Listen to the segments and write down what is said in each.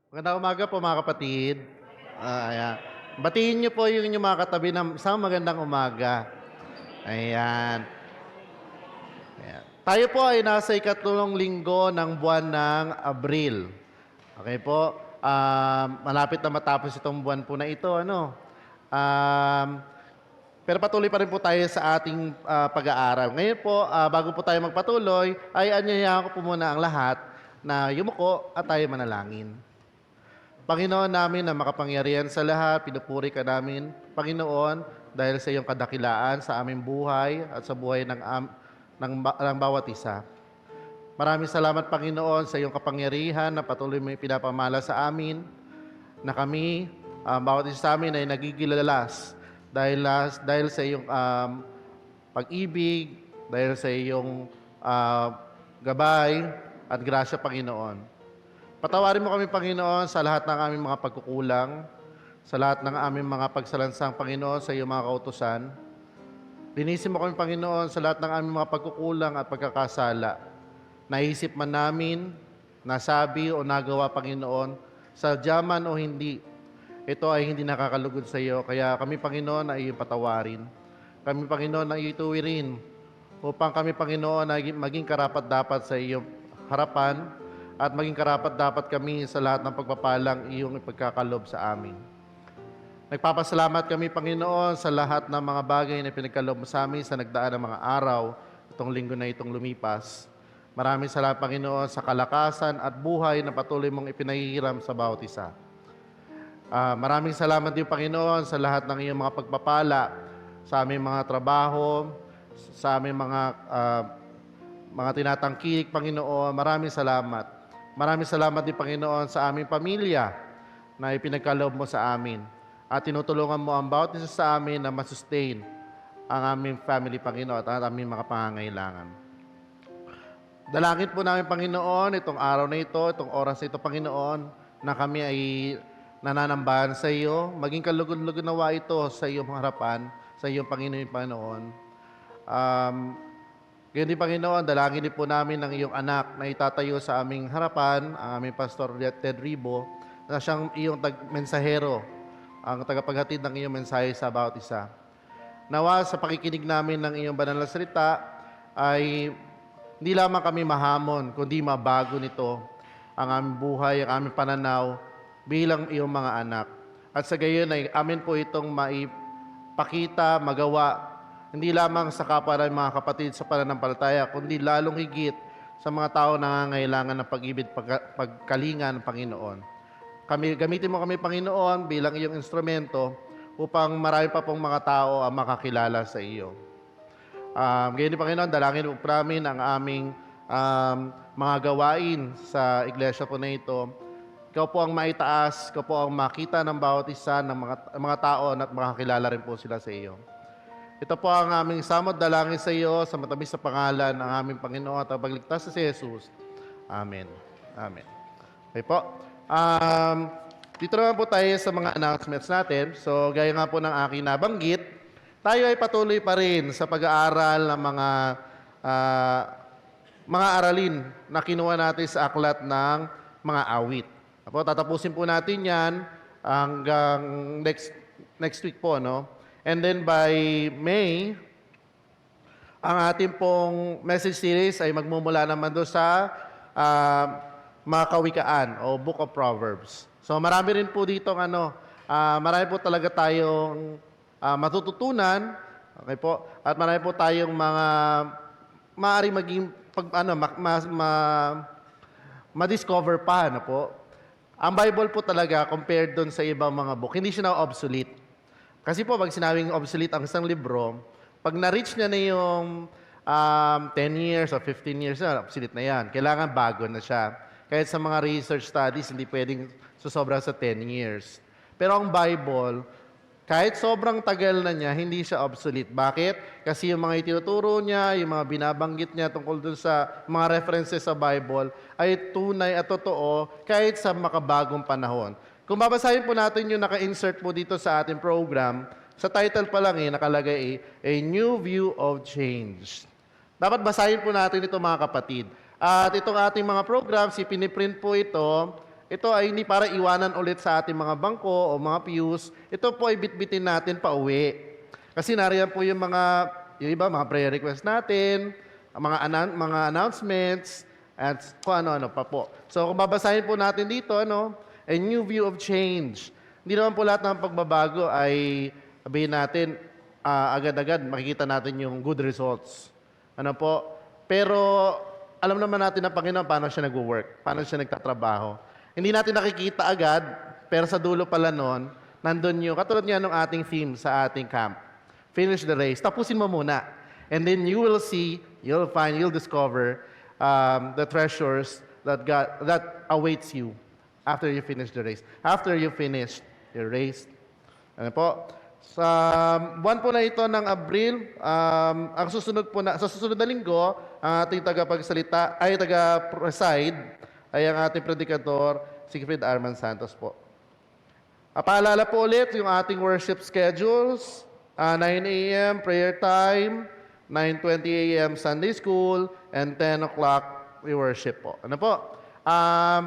Magandang umaga po mga kapatid. Ayan. Batiin niyo po yung inyong mga katabi ng isang magandang umaga. Ayan. Ayan. Tayo po ay nasa ikatlong linggo ng buwan ng Abril. Okay po? Malapit na matapos itong buwan po na ito. Ano? Um, pero patuloy pa rin po tayo sa ating pag-aaral. Ngayon po, bago po tayo magpatuloy, ay anyayahan ko po muna ang lahat na yumuko at tayo manalangin. Panginoon namin na makapangyarihan sa lahat, pinupuri ka namin, Panginoon, dahil sa iyong kadakilaan sa aming buhay at sa buhay ng bawat isa. Maraming salamat, Panginoon, sa iyong kapangyarihan na patuloy mo pinapamala sa amin, na kami, bawat isa sa amin ay nagigilalas dahil sa iyong pag-ibig, dahil sa iyong gabay at grasya, Panginoon. Patawarin mo kami, Panginoon, sa lahat ng aming mga pagkukulang, sa lahat ng aming mga pagsalansang, Panginoon, sa iyong mga kautusan. Linisin mo kami, Panginoon, sa lahat ng aming mga pagkukulang at pagkakasala. Naisip man namin, nasabi o nagawa, Panginoon, sadyaman o hindi, ito ay hindi nakakalugod sa iyo. Kaya kami, Panginoon, ay iyong patawarin. Kami, Panginoon, ay ituwirin upang kami, Panginoon, ay maging karapat-dapat sa iyong harapan at maging karapat-dapat kami sa lahat ng pagpapalang iyong ipagkakalob sa amin. Nagpapasalamat kami, Panginoon, sa lahat ng mga bagay na pinagkalob mo sa amin sa nagdaan ng mga araw, itong linggo na itong lumipas. Maraming salamat, Panginoon, sa kalakasan at buhay na patuloy mong ipinahihiram sa bawat isa. Maraming salamat din, Panginoon, sa lahat ng iyong mga pagpapala sa aming mga trabaho, sa aming mga tinatangkilik, Panginoon. Maraming salamat. Maraming salamat din, Panginoon, sa aming pamilya na ipinagkaloob mo sa amin. At tinutulungan mo ang bawat isa sa amin na masustain ang aming family, Panginoon, at ang aming mga pangangailangan. Dalangin po namin, Panginoon, itong araw na ito, itong oras na ito, Panginoon, na kami ay nananambahan sa iyo. Maging kalugod-lugod nawa ito sa iyong harapan, sa iyong Panginoon. Ganyan din, Panginoon, dalangin din po namin ng iyong anak na itatayo sa aming harapan, ang aming Pastor Ted Ribo, na siyang iyong mensahero, ang tagapaghatid ng iyong mensahe sa bawat isa. Nawa sa pakikinig namin ng iyong banal na salita ay hindi lamang kami mahamon, kundi mabago nito ang aming buhay, ang aming pananaw bilang iyong mga anak. At sa gayon ay amin po itong maipakita, magawa, hindi lamang sa kapwa ng mga kapatid sa pananampalataya, kundi lalong higit sa mga tao na nangangailangan ng pag-ibig, pagkalingan ng Panginoon. Gamitin mo kami, Panginoon, bilang iyong instrumento upang marami pa pong mga tao ang makakilala sa iyo. Ganyan din, Panginoon, dalangin po namin ang aming mga gawain sa iglesia po na ito. Ikaw po ang maitaas, ikaw po ang makita ng bawat isa ng mga tao at makakilala rin po sila sa iyo. Ito po ang aming samot dalangin sa iyo sa matamis na pangalan ng aming Panginoon at pagligtas sa si Jesus. Amen. Amen. Okay po. Dito naman po tayo sa mga announcements natin. So, gaya nga po ng aking nabanggit, tayo ay patuloy pa rin sa pag-aaral ng mga aralin na kinuha natin sa aklat ng mga awit. Tatapusin po natin yan hanggang next week po, no? And then by May, ang ating pong message series ay magmumula naman doon sa mga kawikaan o Book of Proverbs. So marami rin po dito marami po talaga tayong matututunan, okay po? At marami po tayong mga maaari maging ma-discover pa, ano po? Ang Bible po talaga compared doon sa ibang mga book, hindi siya na obsolete. Kasi po, pag sinabing obsolete ang isang libro, pag na-reach niya na yung 10 years or 15 years na, obsolete na yan. Kailangan bago na siya. Kahit sa mga research studies, hindi pwedeng susobra sa 10 years. Pero ang Bible, kahit sobrang tagal na niya, hindi siya obsolete. Bakit? Kasi yung mga itinuturo niya, yung mga binabanggit niya tungkol dun sa mga references sa Bible, ay tunay at totoo kahit sa makabagong panahon. Kung babasahin po natin yung naka-insert po dito sa ating program, sa title pa lang nakalagay A New View of Change. Dapat basahin po natin ito, mga kapatid. At itong ating mga programs, ipiniprint po ito Ito ay hindi para iwanan ulit sa ating mga bangko o mga pews. Ito po ay bitbitin natin pa uwi. Kasi nariyan po yung iba, mga prayer request natin, mga announcements, at kung ano-ano pa po. So kung babasahin po natin dito, a new view of change. Hindi naman po lahat ng pagbabago ay sabihin natin, agad-agad makikita natin yung good results. Ano po? Pero alam naman natin ng Panginoon paano siya nag-work, paano siya nagtatrabaho. Hindi natin nakikita agad, pero sa dulo pala nun, nandun yung, katulad nga ng ating theme sa ating camp. Finish the race. Tapusin mo muna. And then you will see, you'll discover the treasures that awaits you after you finish the race. After you finish your race. Ano po? Sa buwan po na ito ng Abril, ang sa susunod na linggo, ang ating taga-preside ay ang ating predikador, Siegfried Arman Santos po. Paalala po ulit yung ating worship schedules, 9 a.m. prayer time, 9:20 a.m. Sunday school, and 10 o'clock we worship po. Ano po?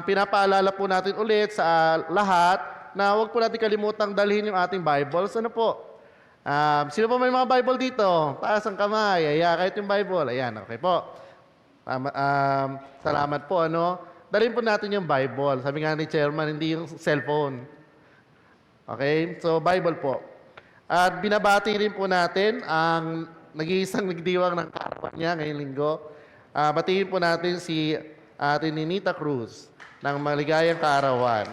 Pinapaalala po natin ulit sa lahat na huwag po natin kalimutang dalhin yung ating Bibles. Ano po? Sino po may mga Bible dito? Taas ang kamay. Kahit yung Bible. Ayan, okay po. Salamat po, Dalhin po natin yung Bible. Sabi nga ni Chairman, hindi yung cellphone. Okay? So, Bible po. At binabati rin po natin ang nag-iisang nagdiwang ng karawan niya ngayong linggo. Batiin po natin si Ate Ninita Cruz ng Maligayang Kaarawan.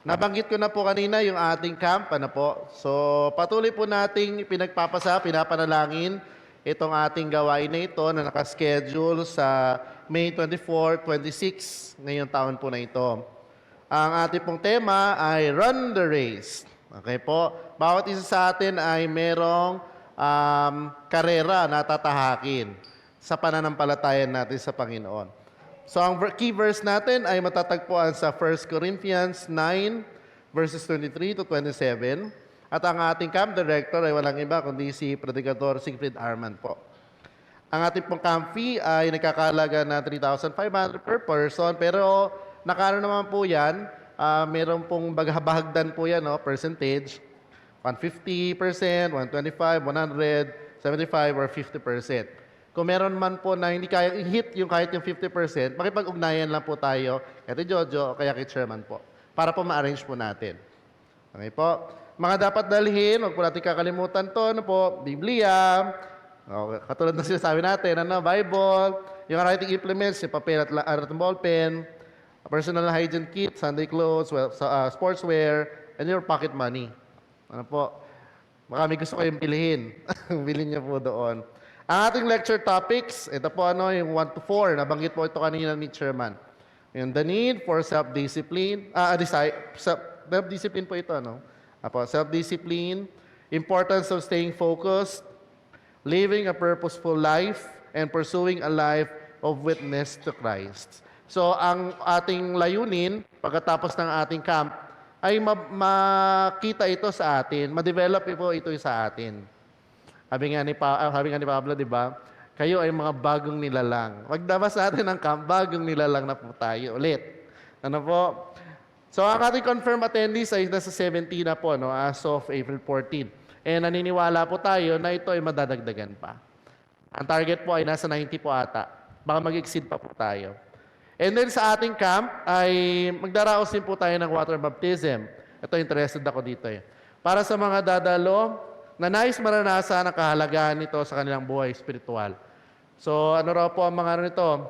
Nabanggit ko na po kanina yung ating camp. Po. So, patuloy po nating pinapanalangin itong ating gawain na ito na nakaschedule sa May 24, 26, ngayong taon po na ito. Ang ating pong tema ay Run the Race. Okay po? Bawat isa sa atin ay merong karera na tatahakin sa pananampalatayan natin sa Panginoon. So ang key verse natin ay matatagpuan sa 1 Corinthians 9, verses 23 to 27. At ang ating camp director ay walang iba kundi si Predicador Siegfried Arman po. Ang ating pong camp fee ay nagkakalaga na 3,500 per person, pero nakano naman po yan, meron pong bahagdan po yan, percentage, 150%, 125%, 100%, 75%, or 50%. Kung meron man po na hindi kayang i-hit yung kahit yung 50%, makipag-ugnayan lang po tayo kay Jojo o kaya kay Chairman po para po ma-arrange po natin. Okay po? Mga dapat dalhin, huwag po natin kakalimutan to, Biblia, katulad na sinasabi natin, Bible, yung writing implements, yung papel at ballpen, personal hygiene kit, Sunday clothes, sportswear, and your pocket money. Ano po? Baka may gusto kayong bilhin. Bilhin niyo po doon. Ang ating lecture topics, ito po yung 1 to 4, nabanggit po ito kanina ni Chairman. Yung the need for self-discipline, self-discipline po ito, self-discipline, importance of staying focused, living a purposeful life, and pursuing a life of witness to Christ. So, ang ating layunin, pagkatapos ng ating camp, ay makita ito sa atin, ma-develop po ito sa atin. Sabi nga ni Pablo, di ba? Kayo ay mga bagong nilalang. Pagdabas natin ng camp, bagong nilalang na po tayo ulit. Ano po? So, ang ating confirmed attendees ay nasa 70 na po, as of April 14. Naniniwala po tayo na ito ay madadagdagan pa. Ang target po ay nasa 90 po ata. Baka mag-exceed pa po tayo. And then sa ating camp ay magdaraos din po tayo ng water baptism. Ito, interested ako dito Para sa mga dadalo na nais maranasan ang kahalagahan nito sa kanilang buhay spiritual. So, ano raw po ang mga nito?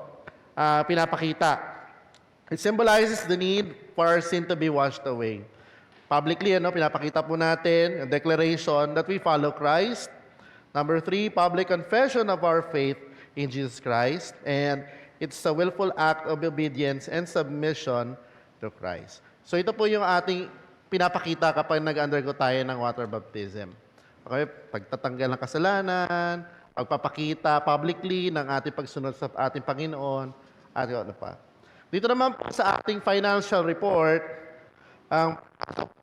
Pinapakita. It symbolizes the need for our sin to be washed away. Publicly, pinapakita po natin a declaration that we follow Christ. Number 3, public confession of our faith in Jesus Christ. And it's a willful act of obedience and submission to Christ. So ito po yung ating pinapakita kapag nag-undergo tayo ng water baptism. Okay? Pagtatanggal ng kasalanan, pagpapakita publicly ng ating pagsunod sa ating Panginoon, at ano pa. Dito naman po sa ating financial report, ang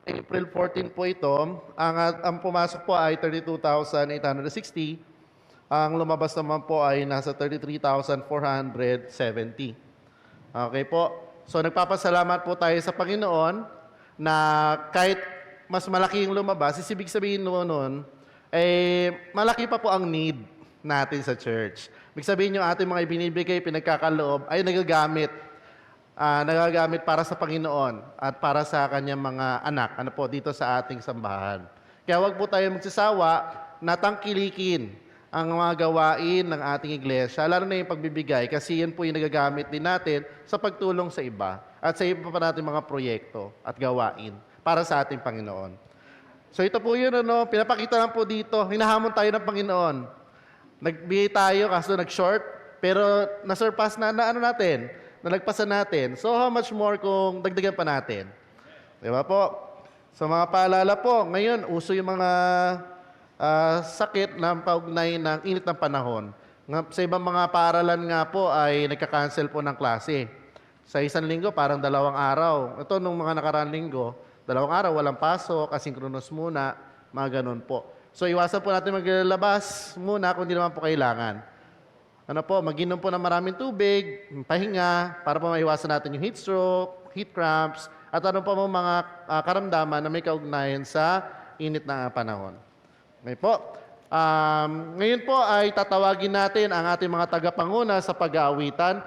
April 14 po ito, ang pumasok po ay 32,860. Ang lumabas naman po ay nasa 33,470. Okay po. So nagpapasalamat po tayo sa Panginoon na kahit mas malaki yung lumabas, ibig sabihin noon, malaki pa po ang need natin sa church. Ibig sabihin yung ating mga ibinibigay, pinagkakaloob, ay nagagamit para sa Panginoon at para sa kanyang mga anak, dito sa ating sambahan. Kaya wag po tayo magsasawa na tangkilikin ang mga gawain ng ating iglesia, lalo na yung pagbibigay, kasi yan po yung nagagamit din natin sa pagtulong sa iba at sa iba pa natin mga proyekto at gawain para sa ating Panginoon. So ito po yun, pinapakita lang po dito, hinahamon tayo ng Panginoon. Nagbigay tayo, kaso nag-short, pero na-surpass nalagpasan natin. So how much more kung dagdagan pa natin? Di ba po? So mga paalala po, ngayon, uso yung mga sakit na paugnay ng init ng panahon. Sa ibang mga paaralan nga po ay nagka-cancel po ng klase. Sa isang linggo, parang 2 araw. Ito, nung mga nakaraang linggo, 2 araw, walang pasok, asynchronous muna, mga ganun po. So iwasan po natin maglalabas muna kung hindi naman po kailangan. Mag-inom po ng maraming tubig, pahinga, para po maiwasan natin yung heat stroke, heat cramps, at mga karamdaman na may kaugnayan sa init na panahon. Okay po. Ngayon po ay tatawagin natin ang ating mga tagapanguna sa pag-aawitan.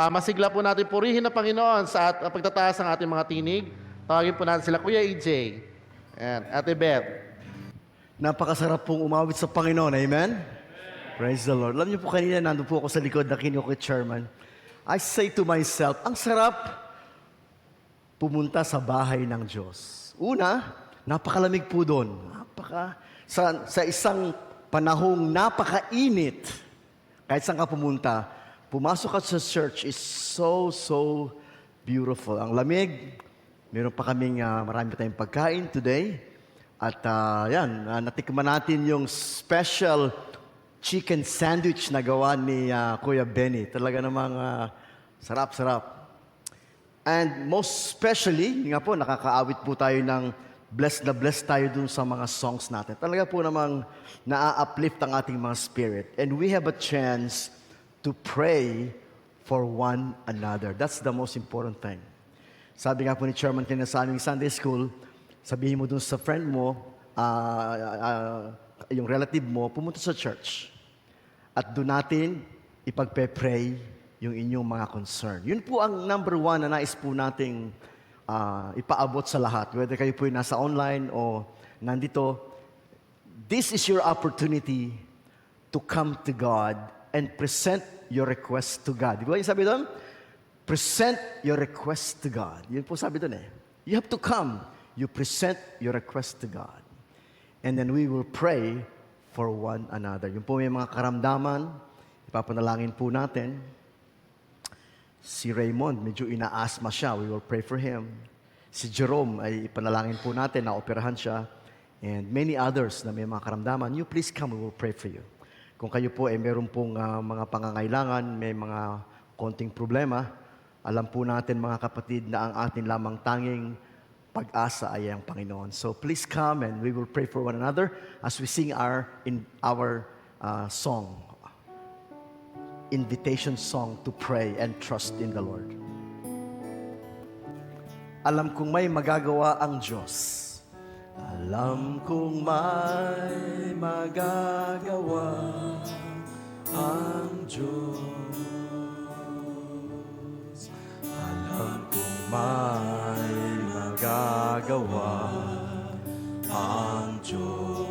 Masigla po natin purihin ang Panginoon sa pagtataas ng ating mga tinig. Tawagin po natin sila Kuya EJ. Ayan, Ate Beth. Napakasarap pong umawit sa Panginoon. Amen? Praise the Lord. Alam niyo po kanina, nandun po ako sa likod na kinuha ko chairman. I say to myself, ang sarap pumunta sa bahay ng Diyos. Una, napakalamig po doon. Sa isang panahong napakainit, kahit saan ka pumunta, pumasok ka sa church is so beautiful. Ang lamig, meron pa kaming marami tayong pagkain today. At natikman natin yung special chicken sandwich na gawa ni Kuya Benny. Talaga namang sarap-sarap. And most especially, nga po, nakakaawit po tayo ng blessed na blessed tayo dun sa mga songs natin. Talaga po namang na-uplift ang ating mga spirit. And we have a chance to pray for one another. That's the most important thing. Sabi nga po ni Chairman kanina sa aming Sunday School, sabihin mo dun sa friend mo, yung relative mo, pumunta sa church. At doon natin ipagpe-pray yung inyong mga concern. Yun po ang number 1 na nais po nating ipaabot sa lahat. Whether kayo po nasa online o nandito, this is your opportunity to come to God and present your request to God. Di ba yung sabi doon? Present your request to God. Yun po sabi doon eh. You have to come. You present your request to God. And then we will pray for one another. Yung po may mga karamdaman, ipapanalangin po natin. Si Raymond, medyo ina-asthma siya. We will pray for him. Si Jerome, ay ipanalangin po natin, na-operahan siya. And many others na may mga karamdaman, you please come, we will pray for you. Kung kayo po ay meron pong mga pangangailangan, may mga konting problema, alam po natin mga kapatid na ang atin lamang tanging pag-asa ay ang Panginoon. So please come and we will pray for one another as we sing our song, invitation song to pray and trust in the Lord. Alam kong may magagawa ang Diyos. Alam kong may magagawa ang Diyos. Alam kong may magagawa ang Diyos.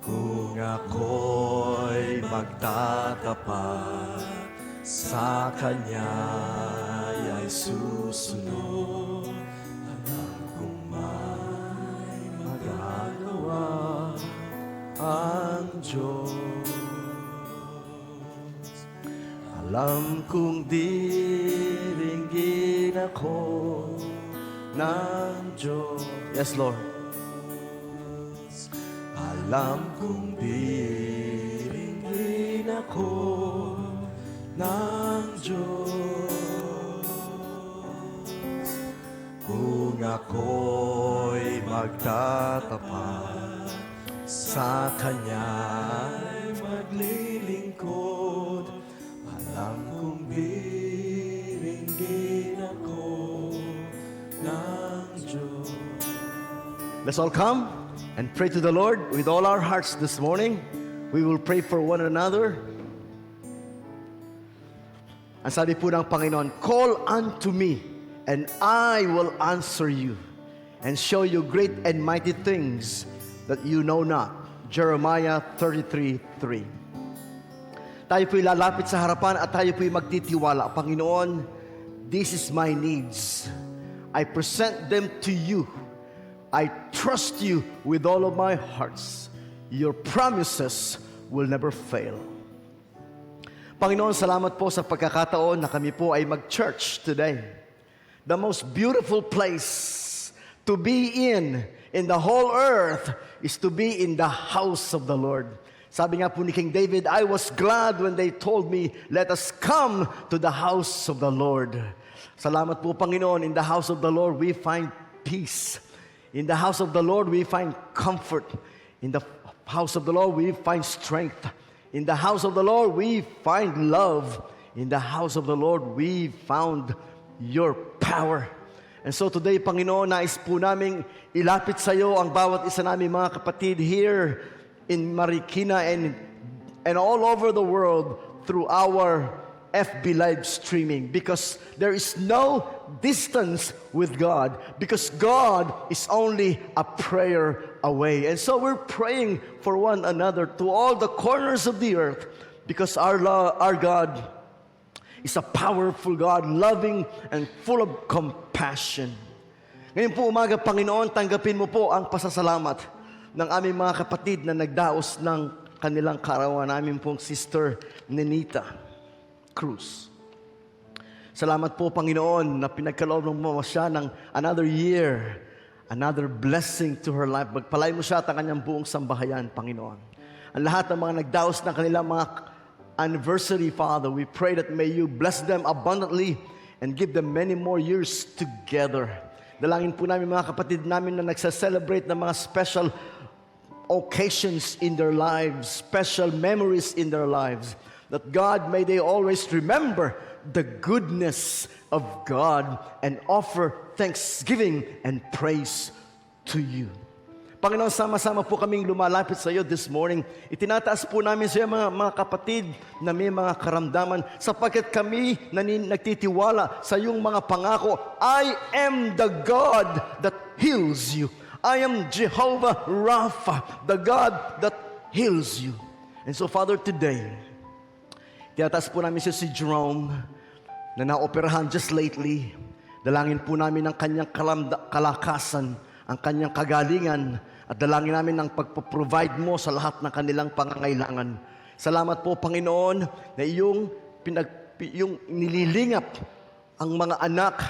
Kung ako'y magtatapat sa Kanya ay susunod, alam kong may magagawa ang Diyos. Alam kong diringgin ako ng Diyos. Yes, Lord. Alam kong diringgin ako ng Diyos. Kung ako'y magtatapat sa Kanya'y maglilingkod, alam Let's all come and pray to the Lord with all our hearts this morning. We will pray for one another. Ang sabi po ng Panginoon, call unto me, and I will answer you, and show you great and mighty things that you know not. Jeremiah 33:3. Tayo po'y lalapit sa harapan at tayo po'y magtitiwala. Panginoon, this is my needs. I present them to you. I trust you with all of my hearts. Your promises will never fail. Panginoon, salamat po sa pagkakataon na kami po ay mag-church today. The most beautiful place to be in the whole earth is to be in the house of the Lord. Sabi nga po ni King David, I was glad when they told me, let us come to the house of the Lord. Salamat po, Panginoon. In the house of the Lord, we find peace. In the house of the Lord, we find comfort. In the house of the Lord, we find strength. In the house of the Lord, we find love. In the house of the Lord, we found your power. And so today, Panginoon, nais po namin ilapit sa iyo ang bawat isa namin mga kapatid here in Marikina and all over the world through our FB live streaming, because there is no distance with God, because God is only a prayer away. And so we're praying for one another to all the corners of the earth, because our God is a powerful God, loving and full of compassion. Ngayon po umaga, Panginoon, tanggapin mo po ang pasasalamat ng aming mga kapatid na nagdaos ng kanilang kaarawan, namin pong Sister Nenita Cruz. Salamat po, Panginoon, na pinagkaloob mo siya ng another year, another blessing to her life. Magpalay mo siya at ang kanyang buong sambahayan, Panginoon. Ang lahat ng mga nagdaos ng kanilang mga anniversary, Father, we pray that may you bless them abundantly and give them many more years together. Dalangin po namin mga kapatid namin na nagsa-celebrate ng mga special occasions in their lives, special memories in their lives, that God, may they always remember the goodness of God and offer thanksgiving and praise to you. Panginoon, sama-sama po kaming lumalapit sa iyo this morning. Itinataas po namin sa iyo mga kapatid na may mga karamdaman, sapagkat kami nagtitiwala sa iyong mga pangako. I am the God that heals you. I am Jehovah Rapha, the God that heals you. And so, Father, today, tinataas po namin si Jerome na naoperahan just lately. Dalangin po namin ang kanyang kalakasan, ang kanyang kagalingan, at dalangin namin ang pagpaprovide mo sa lahat ng kanilang pangangailangan. Salamat po, Panginoon, na yung nililingap ang mga anak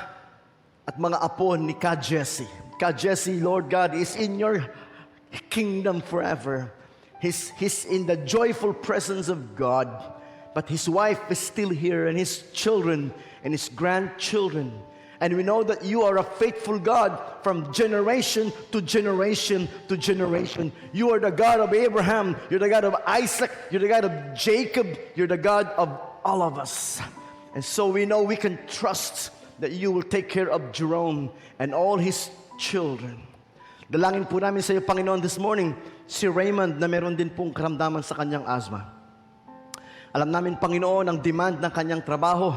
at mga apo ni Ka Jesse. Ka Jesse, Lord God, is in your kingdom forever. He's in the joyful presence of God. But his wife is still here, and his children and his grandchildren. And we know that you are a faithful God from generation to generation to generation. You are the God of Abraham. You're the God of Isaac. You're the God of Jacob. You're the God of all of us. And so we know we can trust that you will take care of Jerome and all his children. Dalangin po namin sa iyo, Panginoon, this morning, si Raymond na meron din pong karamdaman sa kanyang asthma. Alam namin, Panginoon, ang demand ng kanyang trabaho.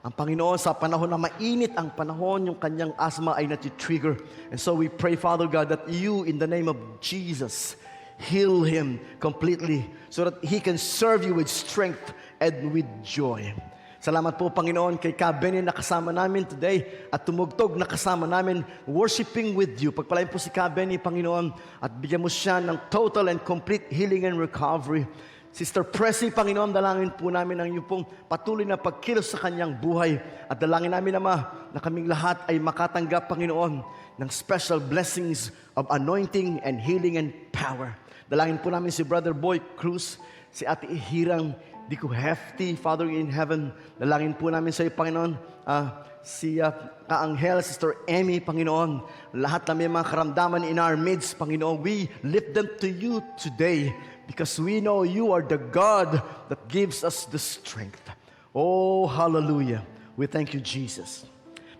Ang Panginoon, sa panahon na mainit ang panahon, yung kanyang asthma ay nati-trigger. And so we pray, Father God, that you, in the name of Jesus, heal him completely so that he can serve you with strength and with joy. Salamat po, Panginoon, kay Ka Benny na kasama namin today at tumugtog na kasama namin worshiping with you. Pagpalain po si Ka Benny, Panginoon, at bigyan mo siya ng total and complete healing and recovery. Sister Pressy, Panginoon, dalangin po namin ang iyong pong patuloy na pagkilos sa kanyang buhay. At dalangin namin, Ama, na kaming lahat ay makatanggap, Panginoon, ng special blessings of anointing and healing and power. Dalangin po namin si Brother Boy Cruz, si Ate Ihirang Dico Hefty, Father in Heaven. Dalangin po namin sa iyo, Panginoon, si Kaanghel, Sister Emmy, Panginoon. Lahat na may mga karamdaman in our midst, Panginoon, we lift them to you today. Because we know you are the God that gives us the strength. Oh, hallelujah. We thank you, Jesus.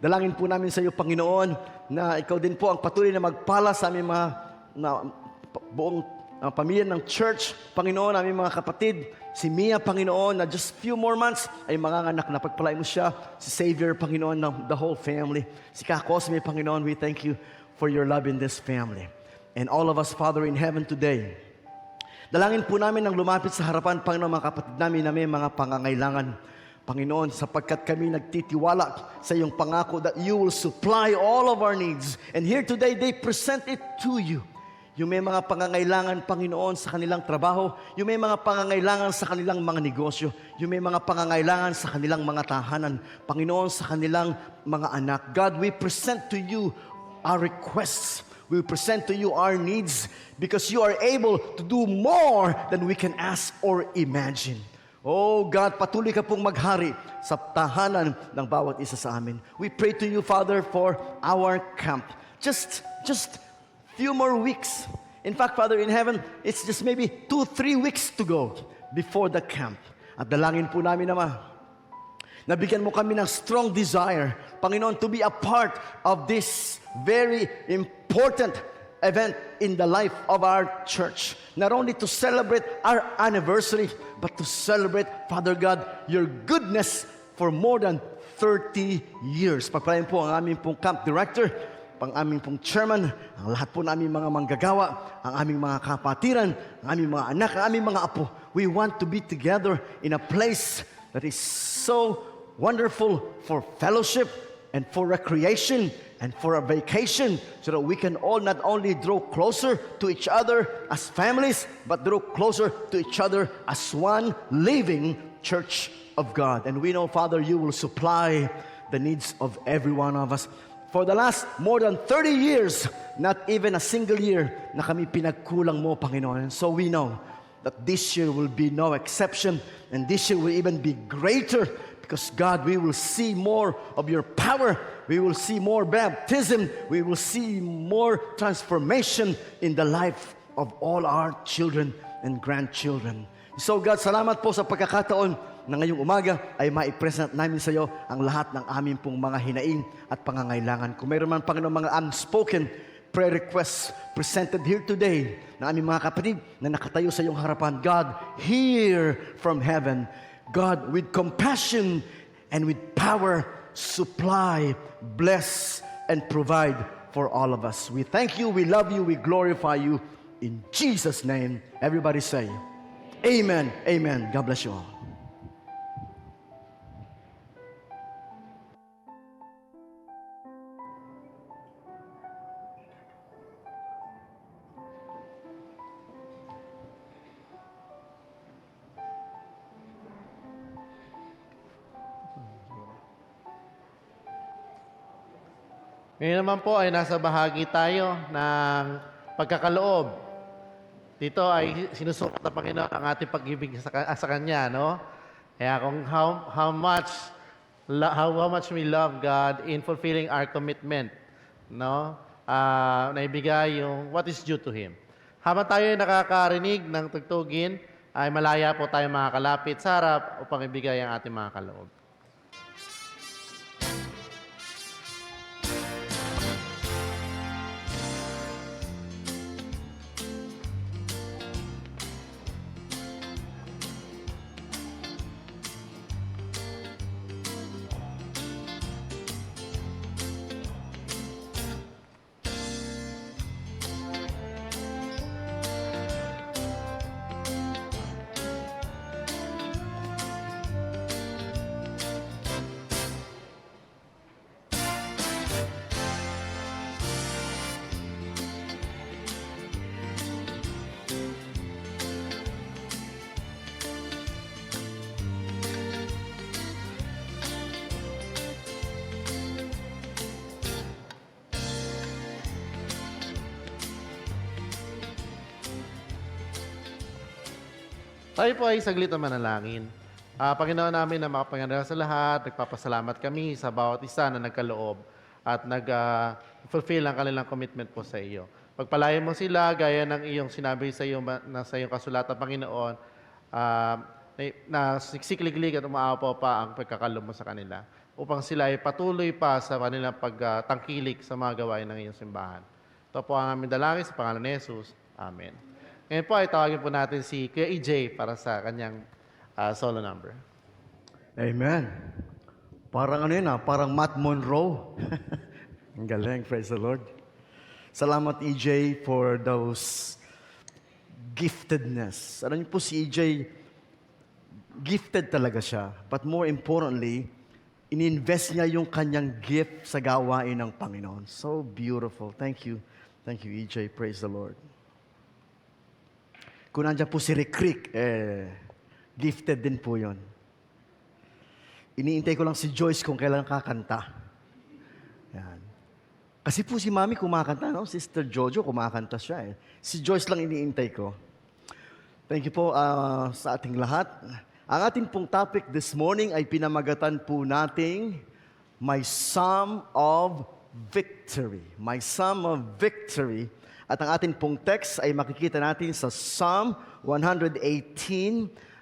Dalangin po namin sa iyo, Panginoon, na ikaw din po ang patuloy na magpala sa aming mga buong pamilya ng church, Panginoon, aming mga kapatid, si Mia, Panginoon, na just few more months ay manganganak na. Pagpalain mo siya, si Savior, Panginoon, ng the whole family. Si Kakosme, Panginoon, we thank you for your love in this family. And all of us, Father in heaven today, dalangin po namin nang lumapit sa harapan, Panginoon, mga kapatid namin na may mga pangangailangan. Panginoon, sapagkat kami nagtitiwala sa iyong pangako that you will supply all of our needs. And here today, they present it to you. Yung may mga pangangailangan, Panginoon, sa kanilang trabaho, yung may mga pangangailangan sa kanilang mga negosyo, yung may mga pangangailangan sa kanilang mga tahanan, Panginoon, sa kanilang mga anak. God, we present to you our requests. We present to you our needs because you are able to do more than we can ask or imagine. Oh God, patuloy ka pong maghari sa tahanan ng bawat isa sa amin. We pray to you, Father, for our camp. Just few more weeks. In fact, Father in heaven, it's just maybe 2-3 weeks to go before the camp. At dalangin po namin, Ama, nabigyan mo kami ng strong desire, Panginoon, to be a part of this very important event in the life of our church. Not only to celebrate our anniversary, but to celebrate, Father God, your goodness for more than 30 years. Pagpalain po ang aming pong camp director, pang aming pong chairman, ang lahat po na aming mga manggagawa, ang aming mga kapatiran, ang aming mga anak, ang aming mga apo. We want to be together in a place that is so wonderful for fellowship and for recreation and for a vacation, so that we can all not only draw closer to each other as families, but draw closer to each other as one living church of God. And we know, Father, you will supply the needs of every one of us. For the last more than 30 years, not even a single year na kami pinagkulang mo, Panginoon. And so we know that this year will be no exception, and this year will even be greater, because God, we will see more of your power. We will see more baptism. We will see more transformation in the life of all our children and grandchildren. So God, salamat po sa pagkakataon na ngayong umaga ay maipresent namin sa iyo ang lahat ng aming pong mga hinaing at pangangailangan. Kung mayroon man, Panginoon, mga unspoken prayer requests presented here today ng aming mga kapatid na nakatayo sa iyong harapan, God, hear from heaven. God, with compassion and with power, supply, bless, and provide for all of us. We thank you, we love you, we glorify you. In Jesus' name, everybody say, Amen, Amen. God bless you all. Ngayon naman po ay nasa bahagi tayo ng pagkakaloob. Dito ay sinusukat ng Panginoon ang ating pag-ibig sa Kanya, no? Kaya kung how much we love God in fulfilling our commitment, no? Naibigay yung what is due to Him. Habang tayo ay nakakarinig ng tugtugin, ay malaya po tayo makakalapit sa harap upang ibigay ang ating mga kaloob. Tayo po ay saglit na manalangin. Panginoon namin na makapangyarihan sa lahat, nagpapasalamat kami sa bawat isa na nagkaloob at nag-fulfill ang kanilang commitment po sa iyo. Pagpalayan mo sila, gaya ng iyong sinabi sa iyong kasulatan, Panginoon, na siksikliglig at umaapaw pa ang pagkakaloob mo sa kanila upang sila ay patuloy pa sa kanilang pagtangkilik sa mga gawain ng iyong simbahan. Ito po ang aming dalangin sa pangalan ni Jesus. Amen. Ngayon po ay tawagin po natin si Kuya EJ para sa kanyang solo number. Amen. Parang ano yun parang Matt Monroe. Ang galing, praise the Lord. Salamat EJ for those giftedness. Alam niyo po si EJ, gifted talaga siya. But more importantly, ininvest niya yung kanyang gift sa gawain ng Panginoon. So beautiful. Thank you. Thank you EJ. Praise the Lord. Kung nandiyan po si Rick Rick, gifted din po yon. Iniintay ko lang si Joyce kung kailan kakanta. Yan. Kasi po si Mami kumakanta, no? Sister Jojo kumakanta siya. Si Joyce lang iniintay ko. Thank you po sa ating lahat. Ang ating pong topic this morning ay pinamagatan po nating My Psalm of Victory. My Psalm of Victory. At ang ating pong text ay makikita natin sa Psalm 118.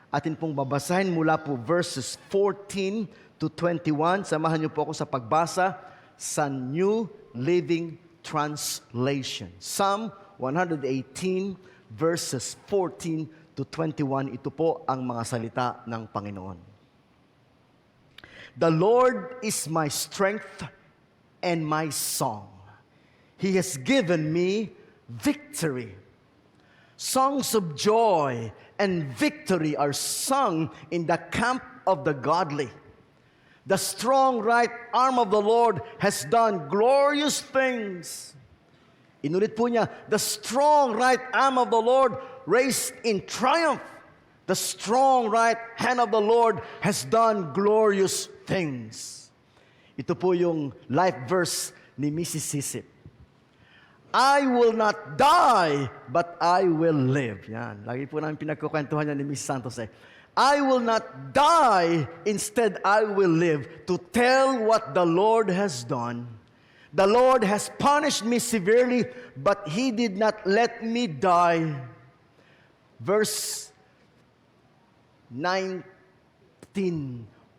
Atin pong babasahin mula po verses 14 to 21. Samahan niyo po ako sa pagbasa sa New Living Translation. Psalm 118 verses 14 to 21. Ito po ang mga salita ng Panginoon. The Lord is my strength and my song. He has given me victory. Songs of joy and victory are sung in the camp of the godly. The strong right arm of the Lord has done glorious things. Inulit po niya, the strong right arm of the Lord raised in triumph. The strong right hand of the Lord has done glorious things. Ito po yung life verse ni Mrs. Sisip. I will not die, but I will live. Yan. Lagi po namin pinagkukwentuhan yan ni Mrs. Santos I will not die, instead I will live to tell what the Lord has done. The Lord has punished me severely, but He did not let me die. Verse 19.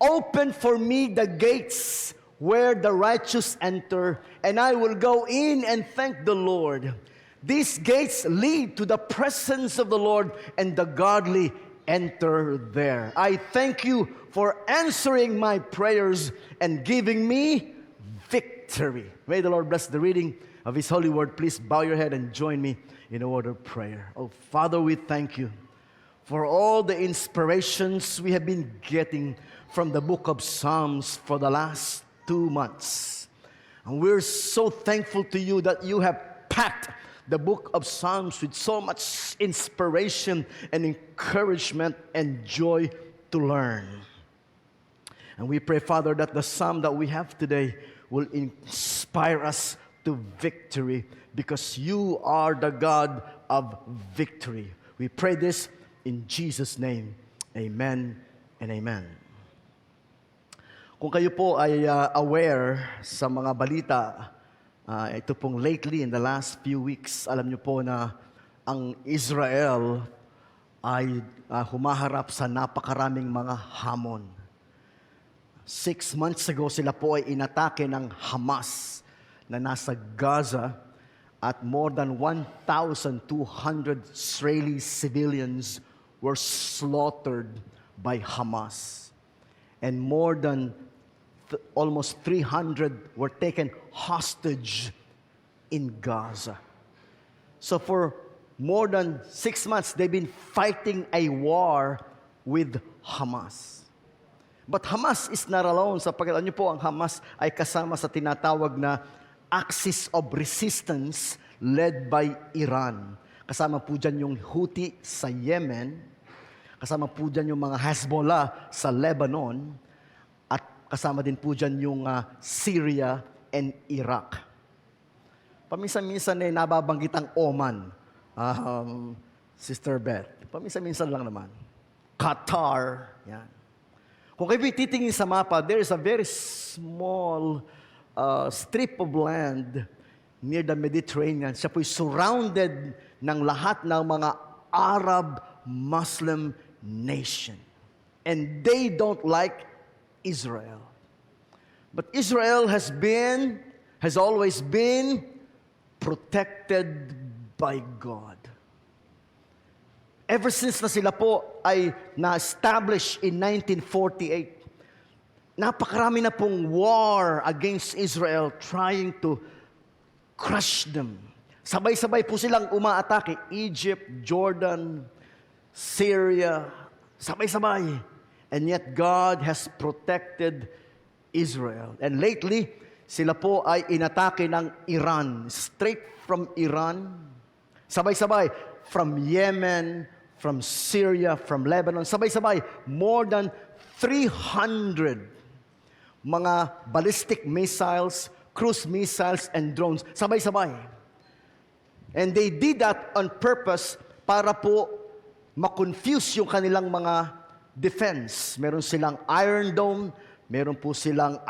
Open for me the gates where the righteous enter, and I will go in and thank the Lord. These gates lead to the presence of the Lord, and the godly enter there. I thank you for answering my prayers and giving me victory. May the Lord bless the reading of His holy word. Please bow your head and join me in a word of prayer. Oh, Father, we thank you for all the inspirations we have been getting from the book of Psalms for the last 2 months. And we're so thankful to you that you have packed the book of Psalms with so much inspiration and encouragement and joy to learn. And we pray, Father, that the psalm that we have today will inspire us to victory because you are the God of victory. We pray this in Jesus' name. Amen and amen. Kung kayo po ay aware sa mga balita, ito pong lately in the last few weeks, alam niyo po na ang Israel ay humaharap sa napakaraming mga hamon. 6 months ago, sila po ay inatake ng Hamas na nasa Gaza at more than 1,200 Israeli civilians were slaughtered by Hamas. And more than almost 300 were taken hostage in Gaza. So for more than 6 months, they've been fighting a war with Hamas. But Hamas is not alone. Sapagkat ano po, ang Hamas ay kasama sa tinatawag na Axis of Resistance led by Iran. Kasama po dyan yung Houthi sa Yemen. Kasama po dyan yung mga Hezbollah sa Lebanon. At kasama din po dyan yung Syria and Iraq. Paminsan-minsan nababanggit ang Oman. Sister Beth. Paminsan-minsan lang naman. Qatar. Yan. Kung kayo titingin sa mapa, there is a very small strip of land near the Mediterranean. Siya po'y surrounded ng lahat ng mga Arab Muslim nation. And they don't like Israel. But Israel has always been protected by God. Ever since na sila po ay na-establish in 1948, napakarami na pong war against Israel trying to crush them. Sabay-sabay po silang umaatake. Egypt, Jordan, Syria, sabay-sabay. And yet God has protected Israel. And lately, sila po ay inatake ng Iran. Straight from Iran. Sabay-sabay. From Yemen, from Syria, from Lebanon. Sabay-sabay. More than 300 mga ballistic missiles, cruise missiles, and drones. Sabay-sabay. And they did that on purpose para po ma-confuse yung kanilang mga defense. Meron silang Iron Dome, meron po silang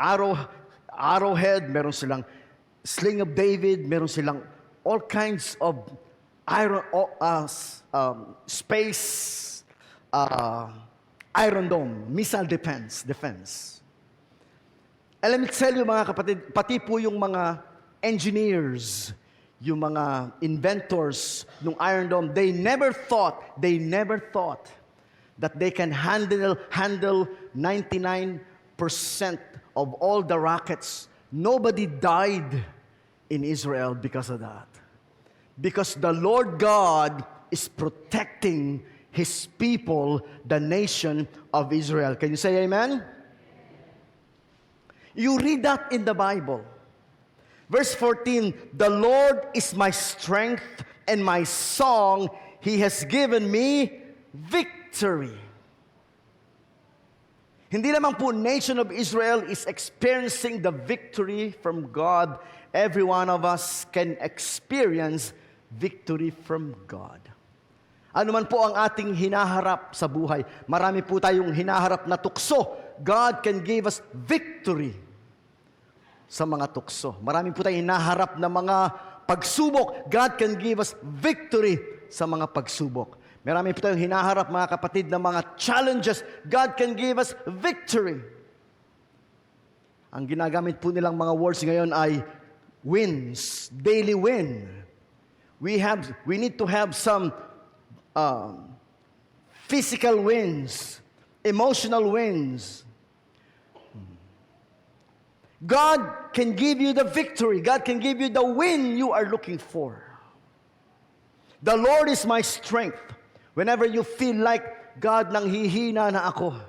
arrowhead, meron silang Sling of David, meron silang all kinds of space Iron Dome, missile defense. And let me tell you mga kapatid, pati po yung mga engineers, yung mga inventors ng Iron Dome, they never thought that they can handle 99% of all the rockets. Nobody died in Israel because of that. Because the Lord God is protecting His people, the nation of Israel. Can you say amen? You read that in the Bible. Verse 14, the Lord is my strength and my song. He has given me victory. Hindi naman po nation of Israel is experiencing the victory from God. Every one of us can experience victory from God. Ano man po ang ating hinaharap sa buhay, marami po tayong hinaharap na tukso. God can give us victory sa mga tukso. Marami po tayong hinaharap na mga pagsubok. God can give us victory sa mga pagsubok. Marami po tayong hinaharap, mga kapatid, na mga challenges. God can give us victory. Ang ginagamit po nilang mga words ngayon ay wins, daily win. We need to have some physical wins, emotional wins. God can give you the victory. God can give you the win you are looking for. The Lord is my strength. Whenever you feel like, God, nanghihina na ako.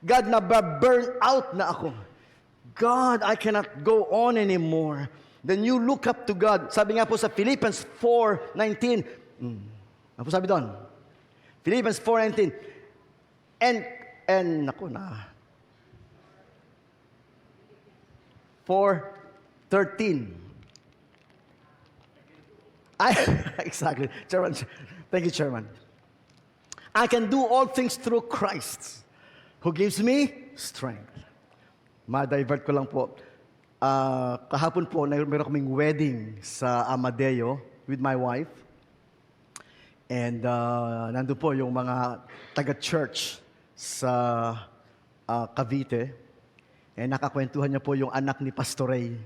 God, nababurn out na ako. God, I cannot go on anymore. Then you look up to God. Sabi nga po sa Philippians 4:19. Ano po sabi doon? Philippians 4:19. And naku na. 4:13. Exactly. Chairman, thank you, Chairman. I can do all things through Christ who gives me strength. Ma-divert ko lang po. Kahapon po, meron kaming wedding sa Amadeo with my wife. And nandun po yung mga taga-church sa Cavite. And nakakwentuhan niya po yung anak ni Pastor Ray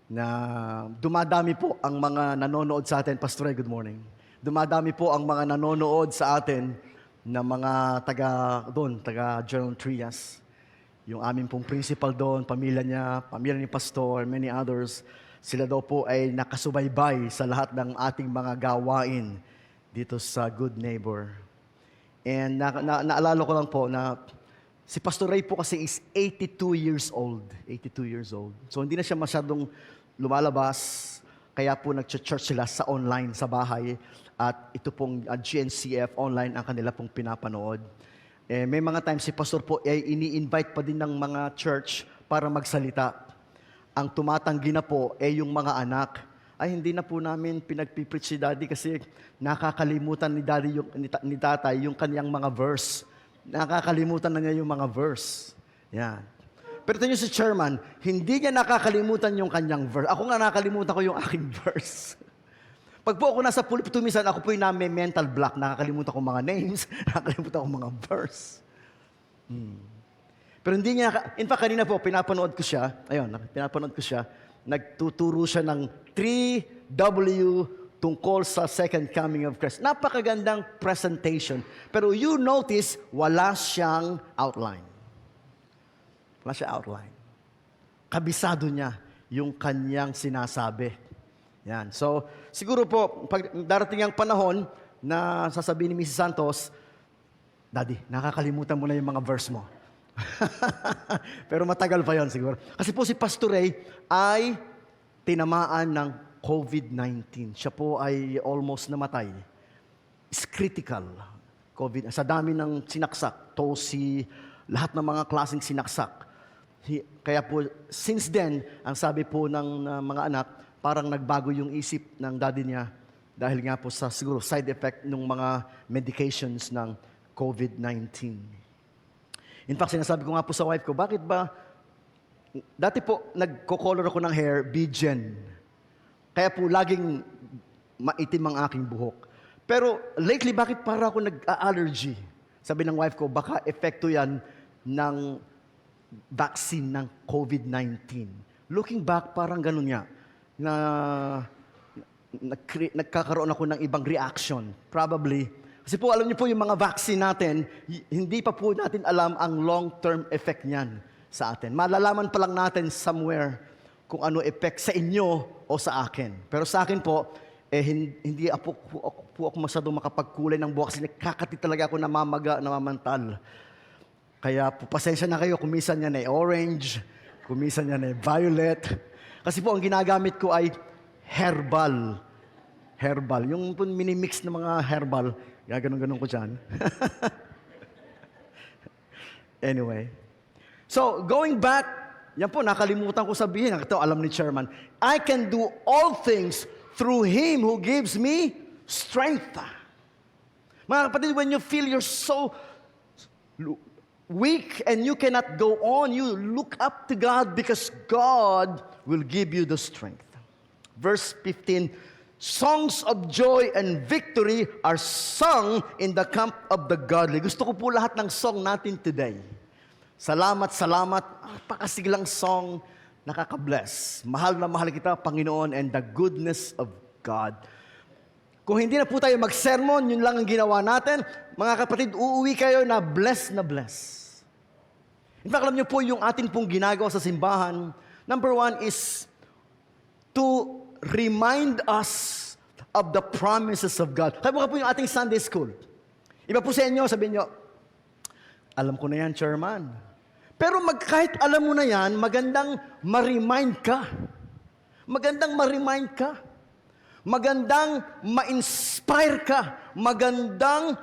na dumadami po ang mga nanonood sa atin. Pastor Ray, good morning. Dumadami po ang mga nanonood sa atin na mga taga General Trias. Yung aming pong principal doon, pamilya niya, pamilya ni Pastor, many others, sila daw po ay nakasubaybay sa lahat ng ating mga gawain dito sa Good Neighbor. And naalala ko lang po na si Pastor Ray po kasi is 82 years old. 82 years old. So hindi na siya masyadong lumalabas, kaya po nag-church sila sa online, sa bahay. At ito pong GNCF online ang kanila pong pinapanood. May mga times si Pastor po ay ini-invite pa din ng mga church para magsalita. Ang tumatanggi na po ay yung mga anak. Ay hindi na po namin pinagpipreach si Daddy kasi nakakalimutan ni Daddy ni Tatay yung kanyang mga verse. Nakakalimutan na niya yung mga verse. Yan. Pero tingnan niyo si Chairman, hindi niya nakakalimutan yung kanyang verse. Ako nga nakakalimutan ko yung aking verse. Pag po ako nasa pulpito, minsan ako po yung mental block. Nakakalimutan ko mga names, nakakalimutan ko mga verse. Pero hindi niya, in fact, kanina po, pinapanood ko siya. Ayun, pinapanood ko siya. nagtuturo siya ng 3W tungkol sa second coming of Christ. Napakagandang presentation. Pero you notice, wala siyang outline. Wala siya outline. Kabisado niya yung kanyang sinasabi. Yan. So, siguro po, pag darating ang panahon na sasabihin ni Mrs. Santos, Daddy, nakakalimutan mo na yung mga verse mo. Pero matagal pa yon siguro. Kasi po si Pastor Ray ay tinamaan ng COVID-19. Siya po ay almost namatay. It's critical. COVID. Sa dami ng sinaksak, tosi, lahat ng mga klaseng sinaksak. Kaya po, since then, ang sabi po ng mga anak, parang nagbago yung isip ng daddy niya dahil nga po sa siguro side effect ng mga medications ng COVID-19. In fact, sinasabi ko nga po sa wife ko, bakit ba, dati po, nagko-color ako ng hair, Bigen. Kaya po, laging maitim ang aking buhok. Pero lately, bakit para ako nag-allergy? Sabi ng wife ko, baka epekto yan ng vaccine ng COVID-19. Looking back, parang ganun nga, na nagkakaroon ako ng ibang reaction. Probably. Kasi po, alam niyo po, yung mga vaccine natin, hindi pa po natin alam ang long-term effect niyan sa atin. Malalaman pa lang natin somewhere kung ano effect sa inyo o sa akin. Pero sa akin po, hindi po ako masyadong makapagkulay ng buhok kasi nakakati talaga ako namamaga, namamantal. Kaya po, pasensya na kayo, kumisan yan ay orange, kumisan yan ay violet. Kasi po, ang ginagamit ko ay herbal. Herbal. Yung po minimix ng mga herbal, ganun-ganun ko dyan. Anyway. So, going back, yan po, nakalimutan ko sabihin. Ito, alam ni Chairman. I can do all things through Him who gives me strength. Mga kapatid, when you feel you're so weak and you cannot go on, you look up to God because God will give you the strength. Verse 15, songs of joy and victory are sung in the camp of the godly. Gusto ko po lahat ng song natin today. Salamat, salamat. Pakasiglang song, nakaka-bless. Mahal na mahal kita, Panginoon, and the goodness of God. Kung hindi na po tayo mag-sermon, yun lang ang ginawa natin. Mga kapatid, uuwi kayo na bless na bless. In fact, alam niyo po yung atin pong ginagawa sa simbahan. Number one is to remind us of the promises of God. Kaya po yung ating Sunday school. Iba po sa inyo, sabihin niyo, alam ko na yan, Chairman. Pero kahit alam mo na yan, magandang ma-remind ka. Magandang ma-remind ka. Magandang ma-inspire ka. Magandang,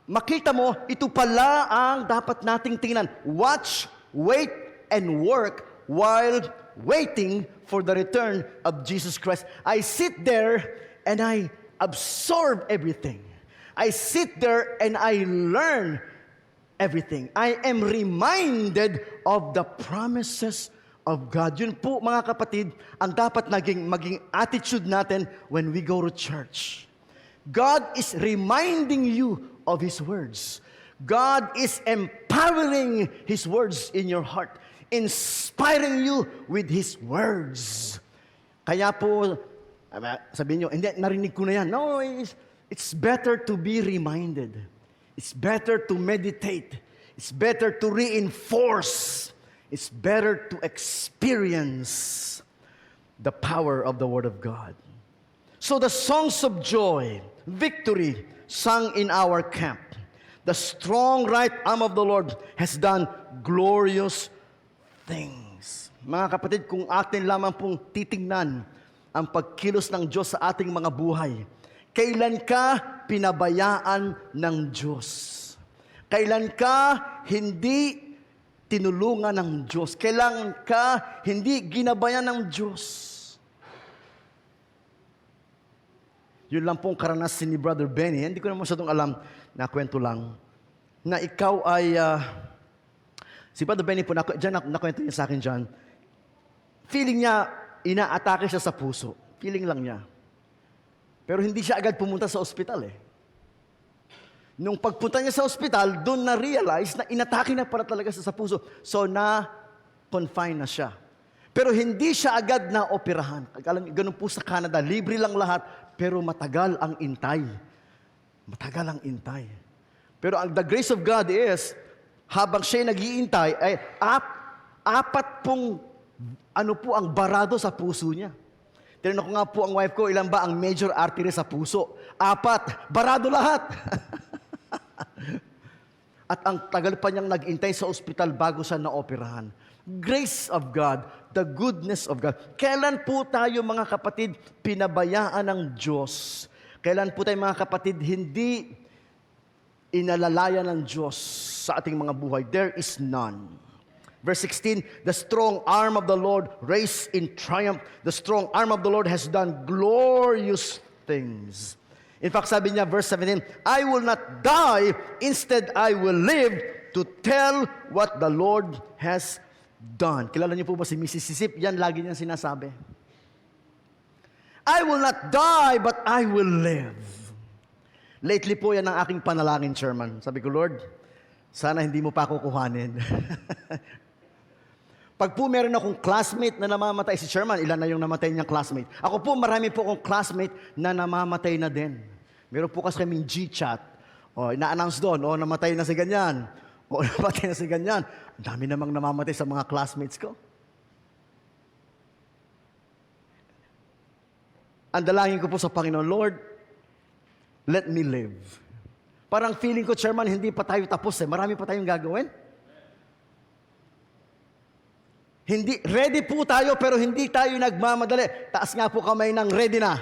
makita mo, ito pala ang dapat nating tingnan. Watch, wait, and work while waiting for the return of Jesus Christ. I sit there and I absorb everything. I sit there and I learn everything. I am reminded of the promises of God. Yun po, mga kapatid, ang dapat maging attitude natin when we go to church. God is reminding you of His words. God is empowering His words in your heart, inspiring you with His words. Kaya po, sabihin nyo, hindi, narinig ko na yan. No, it's better to be reminded. It's better to meditate. It's better to reinforce. It's better to experience the power of the Word of God. So the songs of joy, victory, sung in our camp. The strong right arm of the Lord has done glorious things. Mga kapatid, kung atin lamang pong titingnan ang pagkilos ng Diyos sa ating mga buhay, kailan ka pinabayaan ng Diyos? Kailan ka hindi tinulungan ng Diyos? Kailan ka hindi ginabayan ng Diyos? Yun lang pong karanasan ni Brother Benny. Hindi ko na masyadong alam, na kwento lang, na ikaw ay, si Brother Benny po, nakwento niya sa akin dyan, feeling niya, inaatake siya sa puso. Feeling lang niya. Pero hindi siya agad pumunta sa ospital eh. Nung pagpunta niya sa ospital, doon na-realize na inatake na para talaga siya sa puso. So confine na siya. Pero hindi siya agad na operahan. Alam niyo, ganun po sa Canada, libre lang lahat, pero matagal ang intay. Matagal ang intay. Pero the grace of God is, habang siya nag-iintay, ay apat pong ang barado sa puso niya. Tinanong ko nga po ang wife ko, ilan ba ang major artery sa puso? 4. Barado lahat. At ang tagal pa niyang nag-intay sa ospital bago siya na-operahan. Grace of God, the goodness of God. Kailan po tayo mga kapatid pinabayaan ng Diyos? Kailan po tayo mga kapatid hindi inalalaya ng Diyos sa ating mga buhay? There is none. Verse 16, the strong arm of the Lord raised in triumph. The strong arm of the Lord has done glorious things. In fact, sabi niya, verse 17, I will not die, instead I will live to tell what the Lord has done. Kilala niyo po ba si Mrs. Sisip? Yan lagi niyang sinasabi. I will not die, but I will live. Lately po, yan ang aking panalangin, Chairman. Sabi ko, Lord, sana hindi mo pa ako kuhanin. Pag po meron akong classmate na namamatay, si Chairman, ilan na yung namatay niyang classmate? Ako po, marami po akong classmate na namamatay na din. Meron po kasi kaming G-chat. O, ina-announce doon, o, namatay na si ganyan. O, namatay na si ganyan. Ang dami namang namamatay sa mga classmates ko. Ang dalangin ko po sa Panginoon, Lord, let me live. Parang feeling ko, Chairman, hindi pa tayo tapos eh. Marami pa tayong gagawin. Hindi, ready po tayo pero hindi tayo nagmamadali. Taas nga po kamay ng ready na.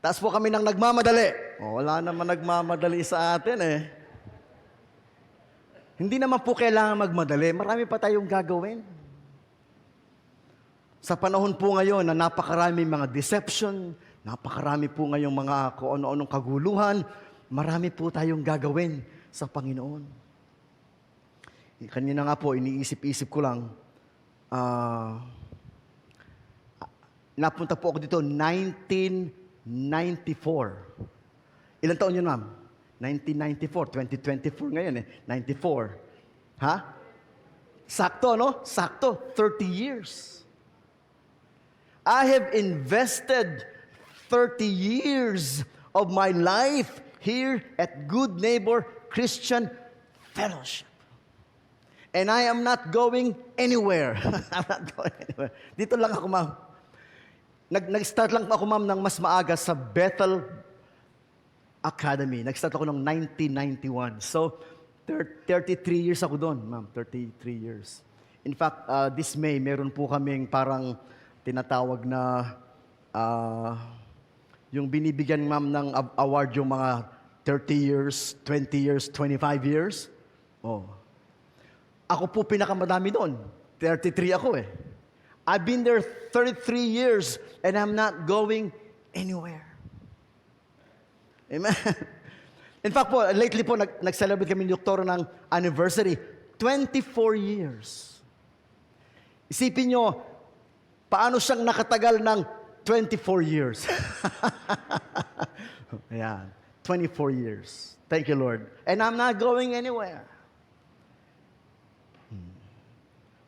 Taas po kami ng nagmamadali. O, wala naman nagmamadali sa atin eh. Hindi naman po kailangan magmadali. Marami pa tayong gagawin. Sa panahon po ngayon na napakarami mga deception, napakarami po ngayong mga kung ano-anong kaguluhan, marami po tayong gagawin sa Panginoon. Kanina nga po, iniisip-isip ko lang, napunta po ako dito 1994. Ilan taon yun, ma'am? 1994, 2024 ngayon eh. 94. Ha? Sakto, no? Sakto. 30 years. I have invested 30 years of my life here at Good Neighbor Christian Fellowship. And I am not going anywhere. I'm not going anywhere. Dito lang ako, ma'am. Nag-start lang ako, ma'am, ng mas maaga sa Bethel Academy. Nag-start ako noong 1991. So, 33 years ako doon, ma'am. 33 years. In fact, this May, meron po kaming parang tinatawag na yung binibigyan, ma'am, ng award yung mga 30 years, 20 years, 25 years. Oh. Ako po pinakamadami doon. 33 ako eh. I've been there 33 years and I'm not going anywhere. Amen. In fact po, lately po, nag-celebrate kami ni Doktor ng anniversary. 24 years. Isipin nyo, paano siyang nakatagal ng 24 years? Ayan. 24 years. Thank you, Lord. And I'm not going anywhere.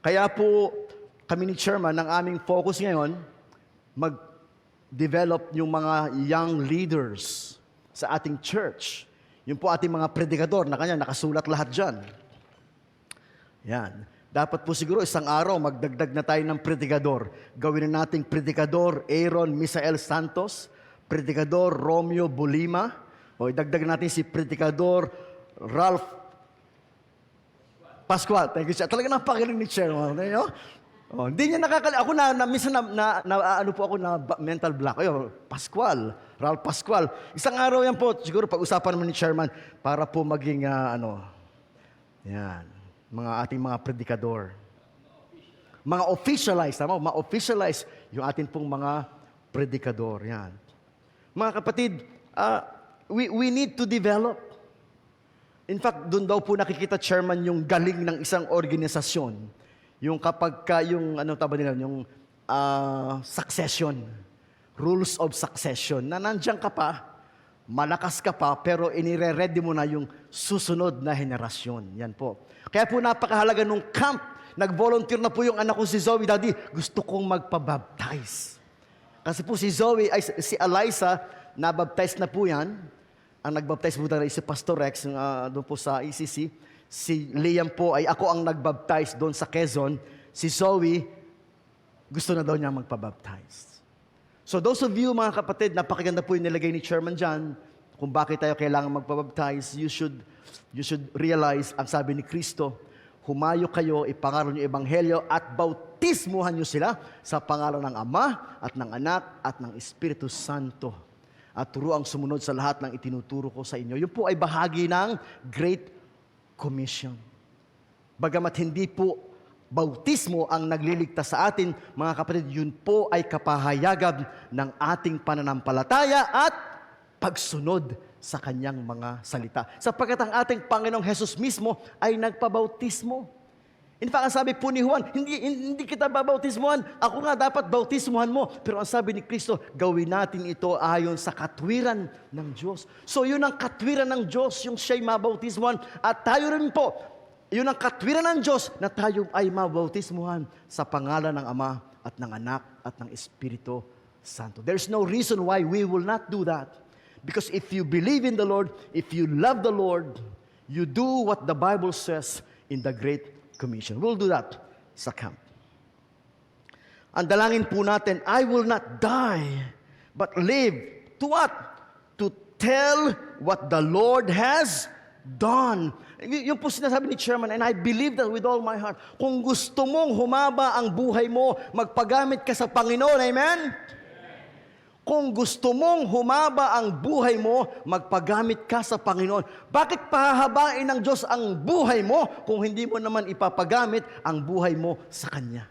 Kaya po, kami ni Chairman, ang aming focus ngayon, mag-develop yung mga young leaders sa ating church. Yung po ating mga predikador na kanya, nakasulat lahat dyan. Yan. Dapat po siguro isang araw, magdagdag na tayo ng predikador. Gawin na nating predikador Aaron Misael Santos, predikador Romeo Bolima, o idagdag natin si predikador Ralph Pascual. Thank you, sir. Talaga napakiling ni Chairman. Oh, hindi niya ako minsan ano po ako na mental block. Ayo, Pascual, Ralph Pascual. Isang araw yan po, siguro pag-usapan naman ni Chairman para po maging yan, ating mga predikador. Mga officialize, tama? Ma-officialize yung ating pong mga predikador. Yan. Mga kapatid, we need to develop. In fact, doon daw po nakikita, Chairman, yung galing ng isang organisasyon. Yung kapag yung succession. Rules of succession. Na nandiyan ka pa, malakas ka pa, pero inire-ready mo na yung susunod na henerasyon. Yan po. Kaya po napakahalaga nung camp. Nag-volunteer na po yung anak ko si Zoe, Daddy, gusto kong magpabaptize. Kasi po si Zoe, si Eliza, nabaptize na po yan. Ang nagbaptize po talaga si Pastor Rex, doon po sa ECC. Si Liam po ay ako ang nagbaptize doon sa Quezon. Si Zoe, gusto na daw niya magpabaptize. So those of you, mga kapatid, napakaganda po yung nilagay ni Chairman John, kung bakit tayo kailangan magpabaptize, you should realize, ang sabi ni Kristo, humayo kayo, ipangaral niyo ebanghelyo at bautismuhan niyo sila sa pangalan ng Ama at ng Anak at ng Espiritu Santo. At turuang sumunod sa lahat ng itinuturo ko sa inyo. Yun po ay bahagi ng Great Commission. Bagamat hindi po bautismo ang nagliligtas sa atin, mga kapatid, yun po ay kapahayagan ng ating pananampalataya at pagsunod sa kanyang mga salita. Sapagkat ang ating Panginoong Hesus mismo ay nagpabautismo. In fact, ang sabi po ni Juan, hindi kita babautismuhan, ako nga dapat bautismuhan mo. Pero ang sabi ni Kristo, gawin natin ito ayon sa katwiran ng Diyos. So yun ang katwiran ng Diyos, yung siya'y mabautismuhan. At tayo rin po, yun ang katwiran ng Diyos na tayo ay mabautismuhan sa pangalan ng Ama at ng Anak at ng Espiritu Santo. There's no reason why we will not do that. Because if you believe in the Lord, if you love the Lord, you do what the Bible says in the Great Commission. We'll do that sa camp. Ang dalangin po natin, I will not die, but live. To what? To tell what the Lord has done. Yung po sinasabi ni Chairman, and I believe that with all my heart. Kung gusto mong humaba ang buhay mo, magpagamit ka sa Panginoon. Amen? Kung gusto mong humaba ang buhay mo, magpagamit ka sa Panginoon. Bakit pahahabain ng Diyos ang buhay mo kung hindi mo naman ipapagamit ang buhay mo sa Kanya?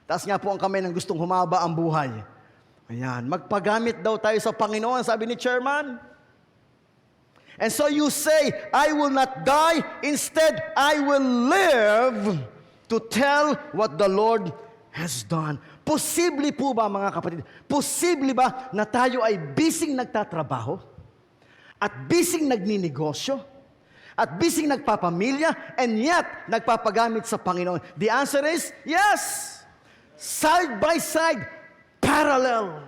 Taas nga po ang kamay ng gustong humaba ang buhay. Ayan, magpagamit daw tayo sa Panginoon, sabi ni Chairman. And so you say, I will not die, instead I will live to tell what the Lord has done. Posible po ba, mga kapatid? Posible ba na tayo ay bising nagtatrabaho at bising nagninegosyo at bising nagpapamilya and yet nagpapagamit sa Panginoon? The answer is yes! Side by side, parallel.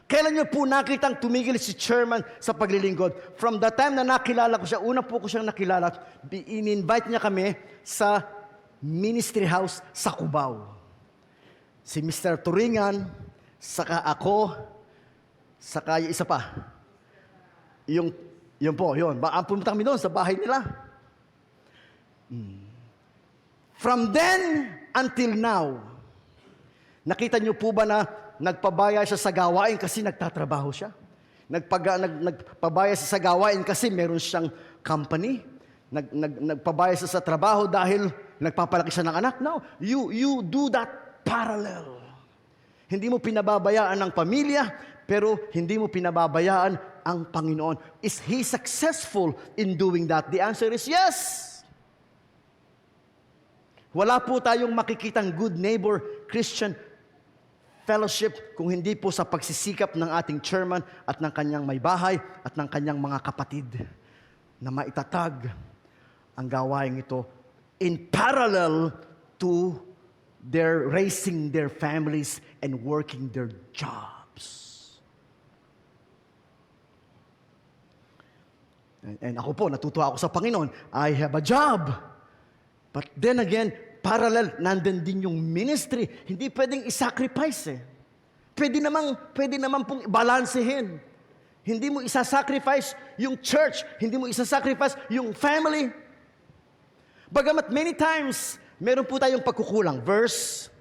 Kailan niyo po nakitang tumigil si Chairman sa paglilingkod? From the time na nakilala ko siya, una po ko siyang nakilala, in-invite niya kami sa ministry house sa Cubao. Si Mr. Turingan, saka ako, saka yung isa pa. Yun po. Ang pumunta kami doon sa bahay nila. From then until now, nakita niyo po ba na nagpabaya siya sa gawain kasi nagtatrabaho siya? Nagpabaya siya sa gawain kasi meron siyang company? Nagpabaya siya sa trabaho dahil nagpapalaki siya ng anak? No, you do that parallel. Hindi mo pinababayaan ang pamilya, pero hindi mo pinababayaan ang Panginoon. Is He successful in doing that? The answer is yes. Wala po tayong makikitang good neighbor Christian fellowship kung hindi po sa pagsisikap ng ating chairman at ng kanyang may bahay at ng kanyang mga kapatid na maitatag ang gawain ito in parallel to they're raising their families and working their jobs. And ako po, natutuwa ako sa Panginoon. I have a job. But then again, parallel, nandun din yung ministry. Hindi pwedeng isacrifice eh. Pwede naman pong balansehin. Hindi mo isasacrifice yung church. Hindi mo isasacrifice yung family. Bagamat many times, meron po tayong pagkukulang. Verse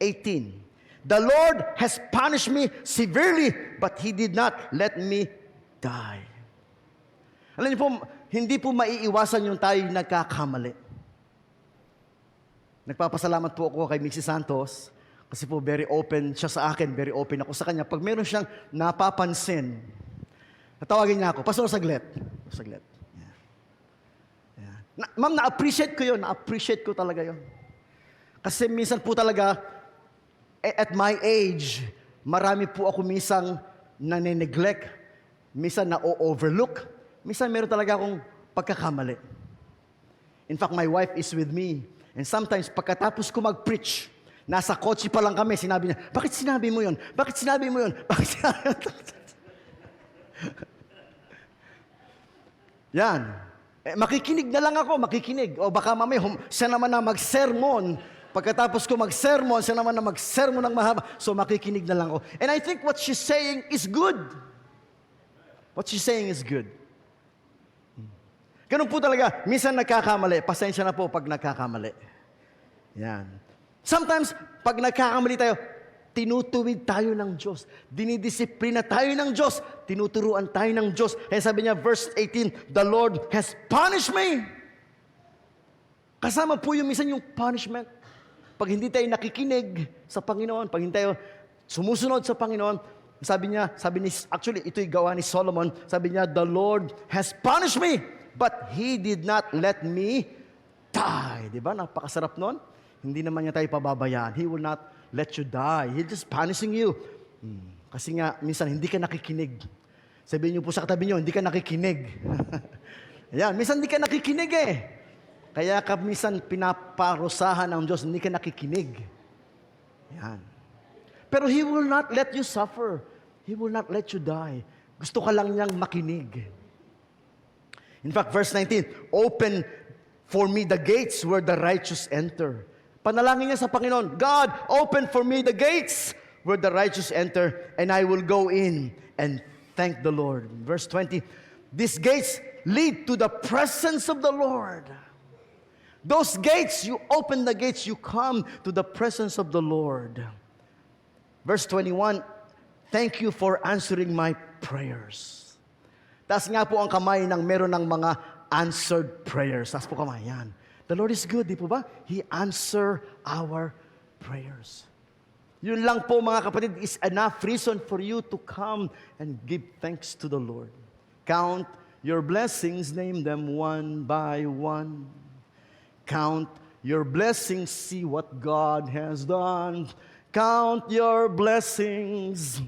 18. The Lord has punished me severely, but He did not let me die. Alam niyo po, hindi po maiiwasan yung tayo nagkakamali. Nagpapasalamat po ako kay Mrs. Santos kasi po very open siya sa akin, very open ako sa kanya. Pag meron siyang napapansin, natawagin niya ako, Pastor, saglit. Saglit. Ma'am, na-appreciate ko yun. Na-appreciate ko talaga yun. Kasi minsan po talaga, at my age, marami po ako minsan nane-neglect Minsan na-overlook. Minsan meron talaga akong pagkakamali. In fact, my wife is with me. And sometimes, pagkatapos ko mag-preach, nasa kotse pa lang kami, sinabi niya, bakit sinabi mo yun? Bakit sinabi mo yun? Bakit sinabi mo yun? Yan. Makikinig na lang ako, makikinig. O baka mamaya, siya naman na mag-sermon. Pagkatapos ko mag-sermon, siya naman na mag-sermon ng mahaba. So makikinig na lang ako. And I think what she's saying is good. What she's saying is good. Ganun po talaga. Minsan nagkakamali. Pasensya na po pag nagkakamali. Yan. Sometimes, pag nagkakamali tayo, tinutuwid tayo ng Diyos. Dinidisiplina tayo ng Diyos. Tinuturuan tayo ng Diyos. Kaya sabi niya, verse 18, the Lord has punished me. Kasama po yung minsan yung punishment. Pag hindi tayo nakikinig sa Panginoon, pag hindi tayo sumusunod sa Panginoon, actually, ito'y gawa ni Solomon, sabi niya, the Lord has punished me, but He did not let me die. Diba? Napakasarap nun. Hindi naman niya tayo pababayaan. He will not let you die. He's just punishing you. Kasi nga, minsan, hindi ka nakikinig. Sabihin niyo po sa katabi niyo, hindi ka nakikinig. Ayan, minsan hindi ka nakikinig eh. Kaya ka minsan pinaparusahan ng Diyos, hindi ka nakikinig. Ayan. Pero He will not let you suffer. He will not let you die. Gusto ka lang niyang makinig. In fact, verse 19, open for me the gates where the righteous enter. Panalangin niya sa Panginoon, God, open for me the gates where the righteous enter, and I will go in and thank the Lord. Verse 20, these gates lead to the presence of the Lord. Those gates, you open the gates, you come to the presence of the Lord. Verse 21, thank you for answering my prayers. Taas nga po ang kamay ng meron ng mga answered prayers. Taas po kamay, yan. The Lord is good, di po ba? He answer our prayers. Yun lang po mga kapatid is enough reason for you to come and give thanks to the Lord. Count your blessings, name them one by one. Count your blessings, see what God has done. Count your blessings,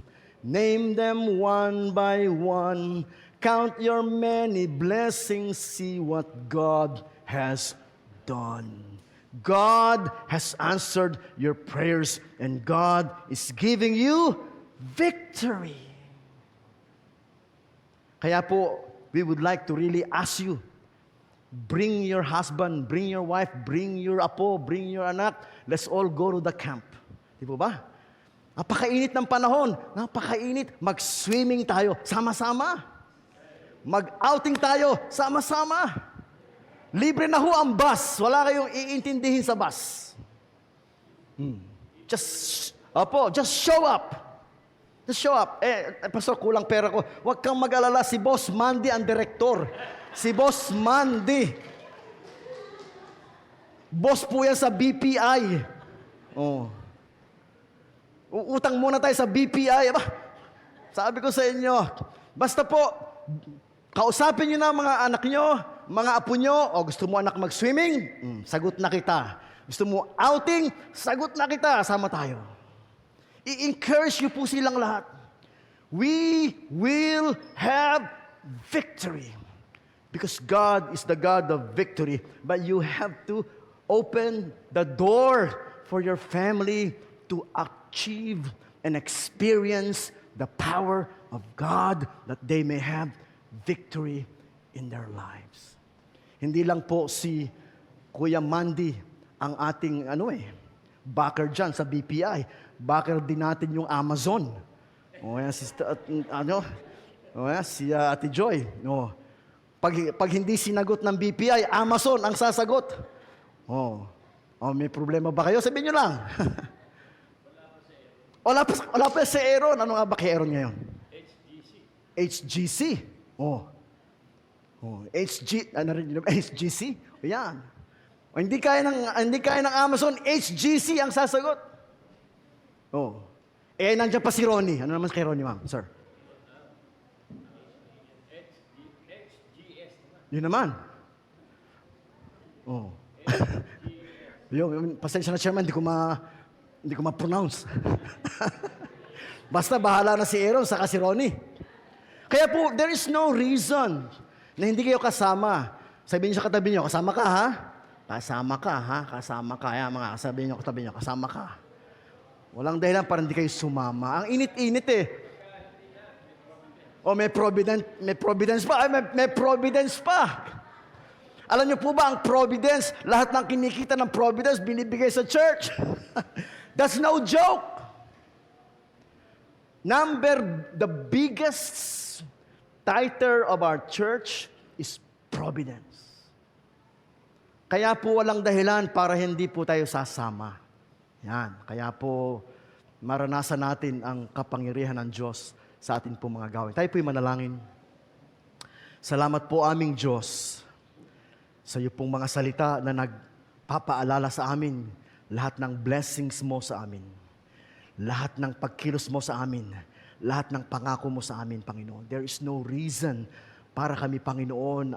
name them one by one. Count your many blessings, see what God has done. God has answered your prayers, and God is giving you victory. Kaya po, we would like to really ask you, bring your husband, bring your wife, bring your apo, bring your anak. Let's all go to the camp. Di po ba? Napakainit ng panahon. Napakainit. Mag-swimming tayo. Sama-sama. Mag-outing tayo. Sama-sama. Libre na ho ang bus. Wala kayong iintindihin sa bus. Just show up. Just show up. Pastor, kulang pera ko. Huwag kang mag-alala. Si Boss Mandy ang direktor. Si Boss Mandy. Boss po yan sa BPI. Oh. Uutang muna tayo sa BPI. Aba, sabi ko sa inyo, basta po, kausapin nyo na mga anak nyo, mga apo nyo, o gusto mo anak mag-swimming? Sagot na kita. Gusto mo outing? Sagot na kita. Sama tayo. I-encourage nyo po silang lahat. We will have victory. Because God is the God of victory. But you have to open the door for your family to achieve and experience the power of God that they may have victory in their lives. Hindi lang po si Kuya Mandy ang ating backer dyan sa BPI. Backer din natin yung Amazon. O yan, si Ate Joy. No. Pag hindi sinagot ng BPI, Amazon ang sasagot. May problema ba kayo? Sabihin nyo lang. Wala pa si Aaron. Ano nga ba kay Aaron ngayon? HGC. HGC. O yan. Hindi kaya ng Amazon, HGC ang sasagot. Nandiyan pa si Ronnie. Ano naman kay Ronnie, ma'am? Sir. Yun naman. Pasensya na, Chairman, hindi ko ma-pronounce. Basta bahala na si Aaron saka si Ronnie. Kaya po, there is no reason na hindi kayo kasama. Sabihin niyo sa katabi niyo, kasama ka ha? Kasama ka ha? Kasama ka. Ayan mga sabihin niyo katabi niyo, kasama ka. Walang dahilan para hindi kayo sumama. Ang init-init eh. O may providence pa. Ay, may providence pa. Alam niyo po ba ang providence, lahat ng kinikita ng providence binibigay sa church? That's no joke. The biggest tither of our church is providence. Kaya po walang dahilan para hindi po tayo sasama. Yan. Kaya po maranasan natin ang kapangyarihan ng Diyos sa atin po mga gawin. Tayo po'y manalangin. Salamat po aming Diyos sa iyo pong mga salita na nagpapaalala sa amin lahat ng blessings mo sa amin. Lahat ng pagkilos mo sa amin. Lahat ng pangako mo sa amin, Panginoon. There is no reason para kami, Panginoon,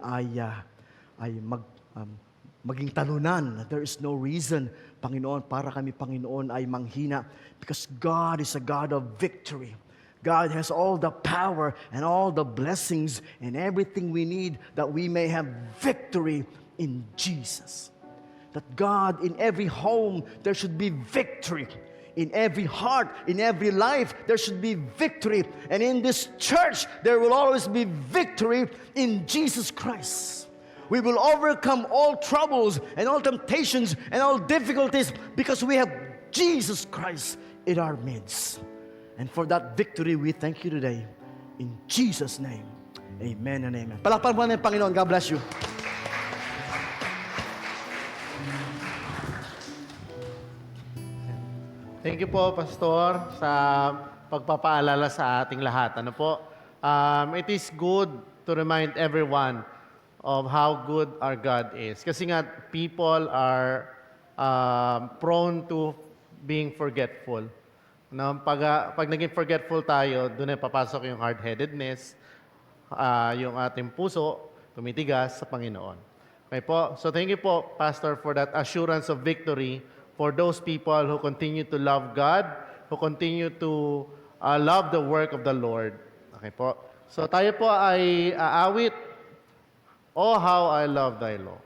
maging talunan. There is no reason, Panginoon, para kami, Panginoon, ay manghina. Because God is a God of victory. God has all the power and all the blessings and everything we need that we may have victory in Jesus. That God, in every home, there should be victory. In every heart, in every life, there should be victory. And in this church, there will always be victory in Jesus Christ. We will overcome all troubles and all temptations and all difficulties because we have Jesus Christ in our midst. And for that victory, we thank you today. In Jesus' name, amen and amen. Palakpan po natin, Panginoon. God bless you. Thank you po, Pastor, sa pagpapaalala sa ating lahat. Ano po? It is good to remind everyone of how good our God is. Kasi nga, people are prone to being forgetful. No, pag naging forgetful tayo, doon ay papasok yung hard-headedness, yung ating puso, tumitigas sa Panginoon. Okay po? So thank you po, Pastor, for that assurance of victory for those people who continue to love God, who continue to love the work of the Lord. Okay po? So tayo po ay aawit, Oh, how I love thy law.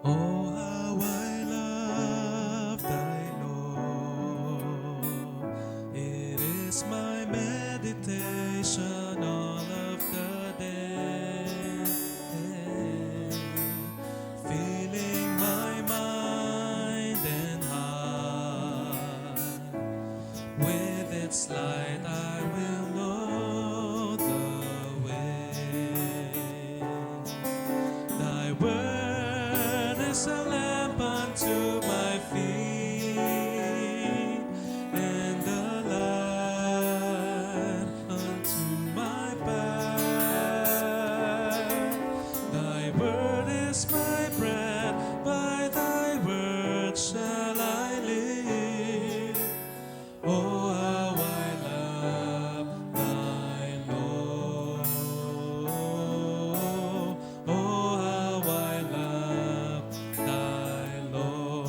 Oh, how I love thy law. It is my meditation all of the day. Filling my mind and heart with its light, I will know the way. Thy word is a lamp unto my feet and a light unto my path. Thy word is my bread, by thy word shall I live. Oh, how I love thy law. Oh, how I love thy law.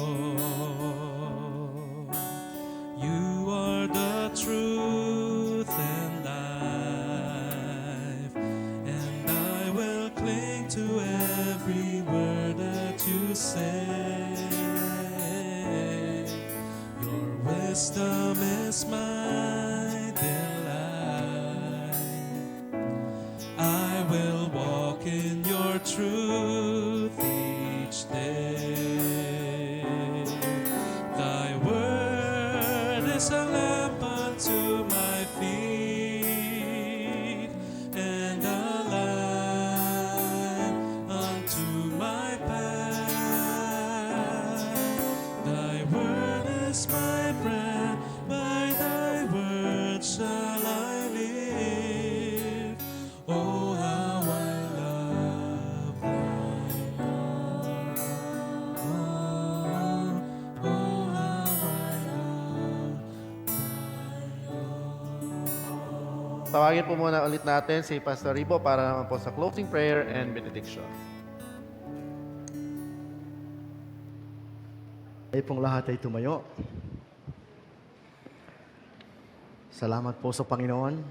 You are the truth and life, and I will cling to every word that you say. Your wisdom is my delight. I will walk in your truth each day. Thy word is a lamp unto my feet and a light unto my path. Thy word is my bread, by thy word shall I live. Oh, how I love thy law. Oh, how I love thy law. Tawagin po muna ulit natin si Pastor Ribo para naman po sa closing prayer and benediction. Tayo pong lahat ay tumayo. Salamat po sa Panginoon.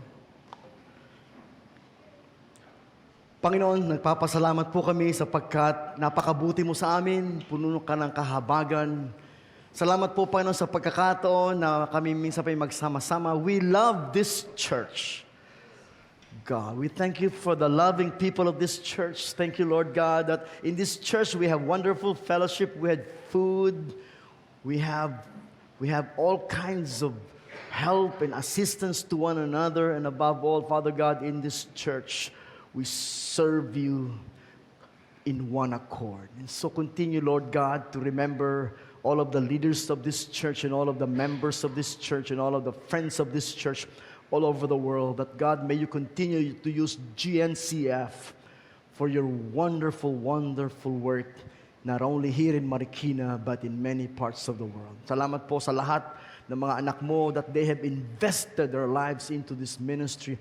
Panginoon, nagpapasalamat po kami sapagkat napakabuti mo sa amin, puno ka ng kahabagan. Salamat po, Panginoon, sa pagkakataon na kami minsan pa magsama-sama. We love this church. God, we thank you for the loving people of this church. Thank you, Lord God, that in this church we have wonderful fellowship, we had food, we have all kinds of help and assistance to one another, and above all, Father God, in this church, we serve you in one accord. And so continue, Lord God, to remember all of the leaders of this church and all of the members of this church and all of the friends of this church all over the world, that God, may you continue to use GNCF for your wonderful, wonderful work, not only here in Marikina, but in many parts of the world. Salamat po sa lahat ng mga anak mo that they have invested their lives into this ministry.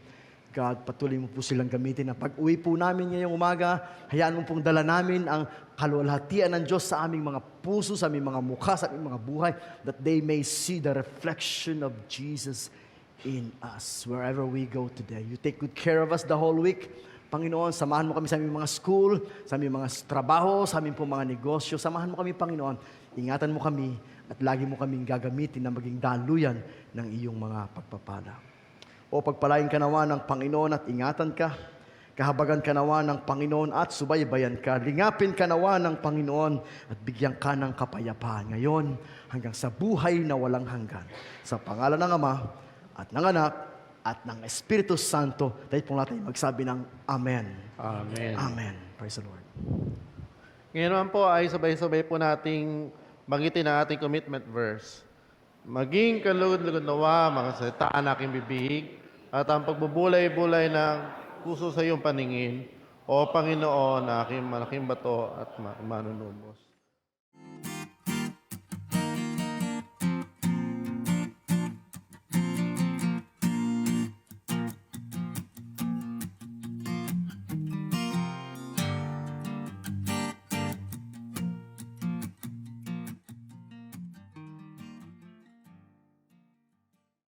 God, patuloy mo po silang gamitin na pag-uwi po namin ngayong umaga, hayaan mo pong dala namin ang kaluwalhatian ng Diyos sa aming mga puso, sa aming mga mukha, sa aming mga buhay, that they may see the reflection of Jesus in us wherever we go today. You take good care of us the whole week. Panginoon, samahan mo kami sa aming mga school, sa aming mga trabaho, sa aming mga negosyo. Samahan mo kami, Panginoon. Ingatan mo kami at lagi mo kaming gagamitin na maging daluyan ng iyong mga pagpapala. O pagpalain ka nawa ng Panginoon at ingatan ka. Kahabagan ka nawa ng Panginoon at subaybayan ka. Lingapin ka nawa ng Panginoon at bigyan ka ng kapayapaan ngayon hanggang sa buhay na walang hanggan. Sa pangalan ng Ama at ng Anak at ng Espiritu Santo, tayo pong natin magsabi ng Amen. Amen. Amen. Praise the Lord. Ngayon naman po ay sabay-sabay po nating banggitin ang ating commitment verse. Maging kalugod-lugod nawa, mga salita ang aking bibig, at ang pagbubulay-bulay ng puso sa iyong paningin, o Panginoon, na aking malaking bato at manunubos.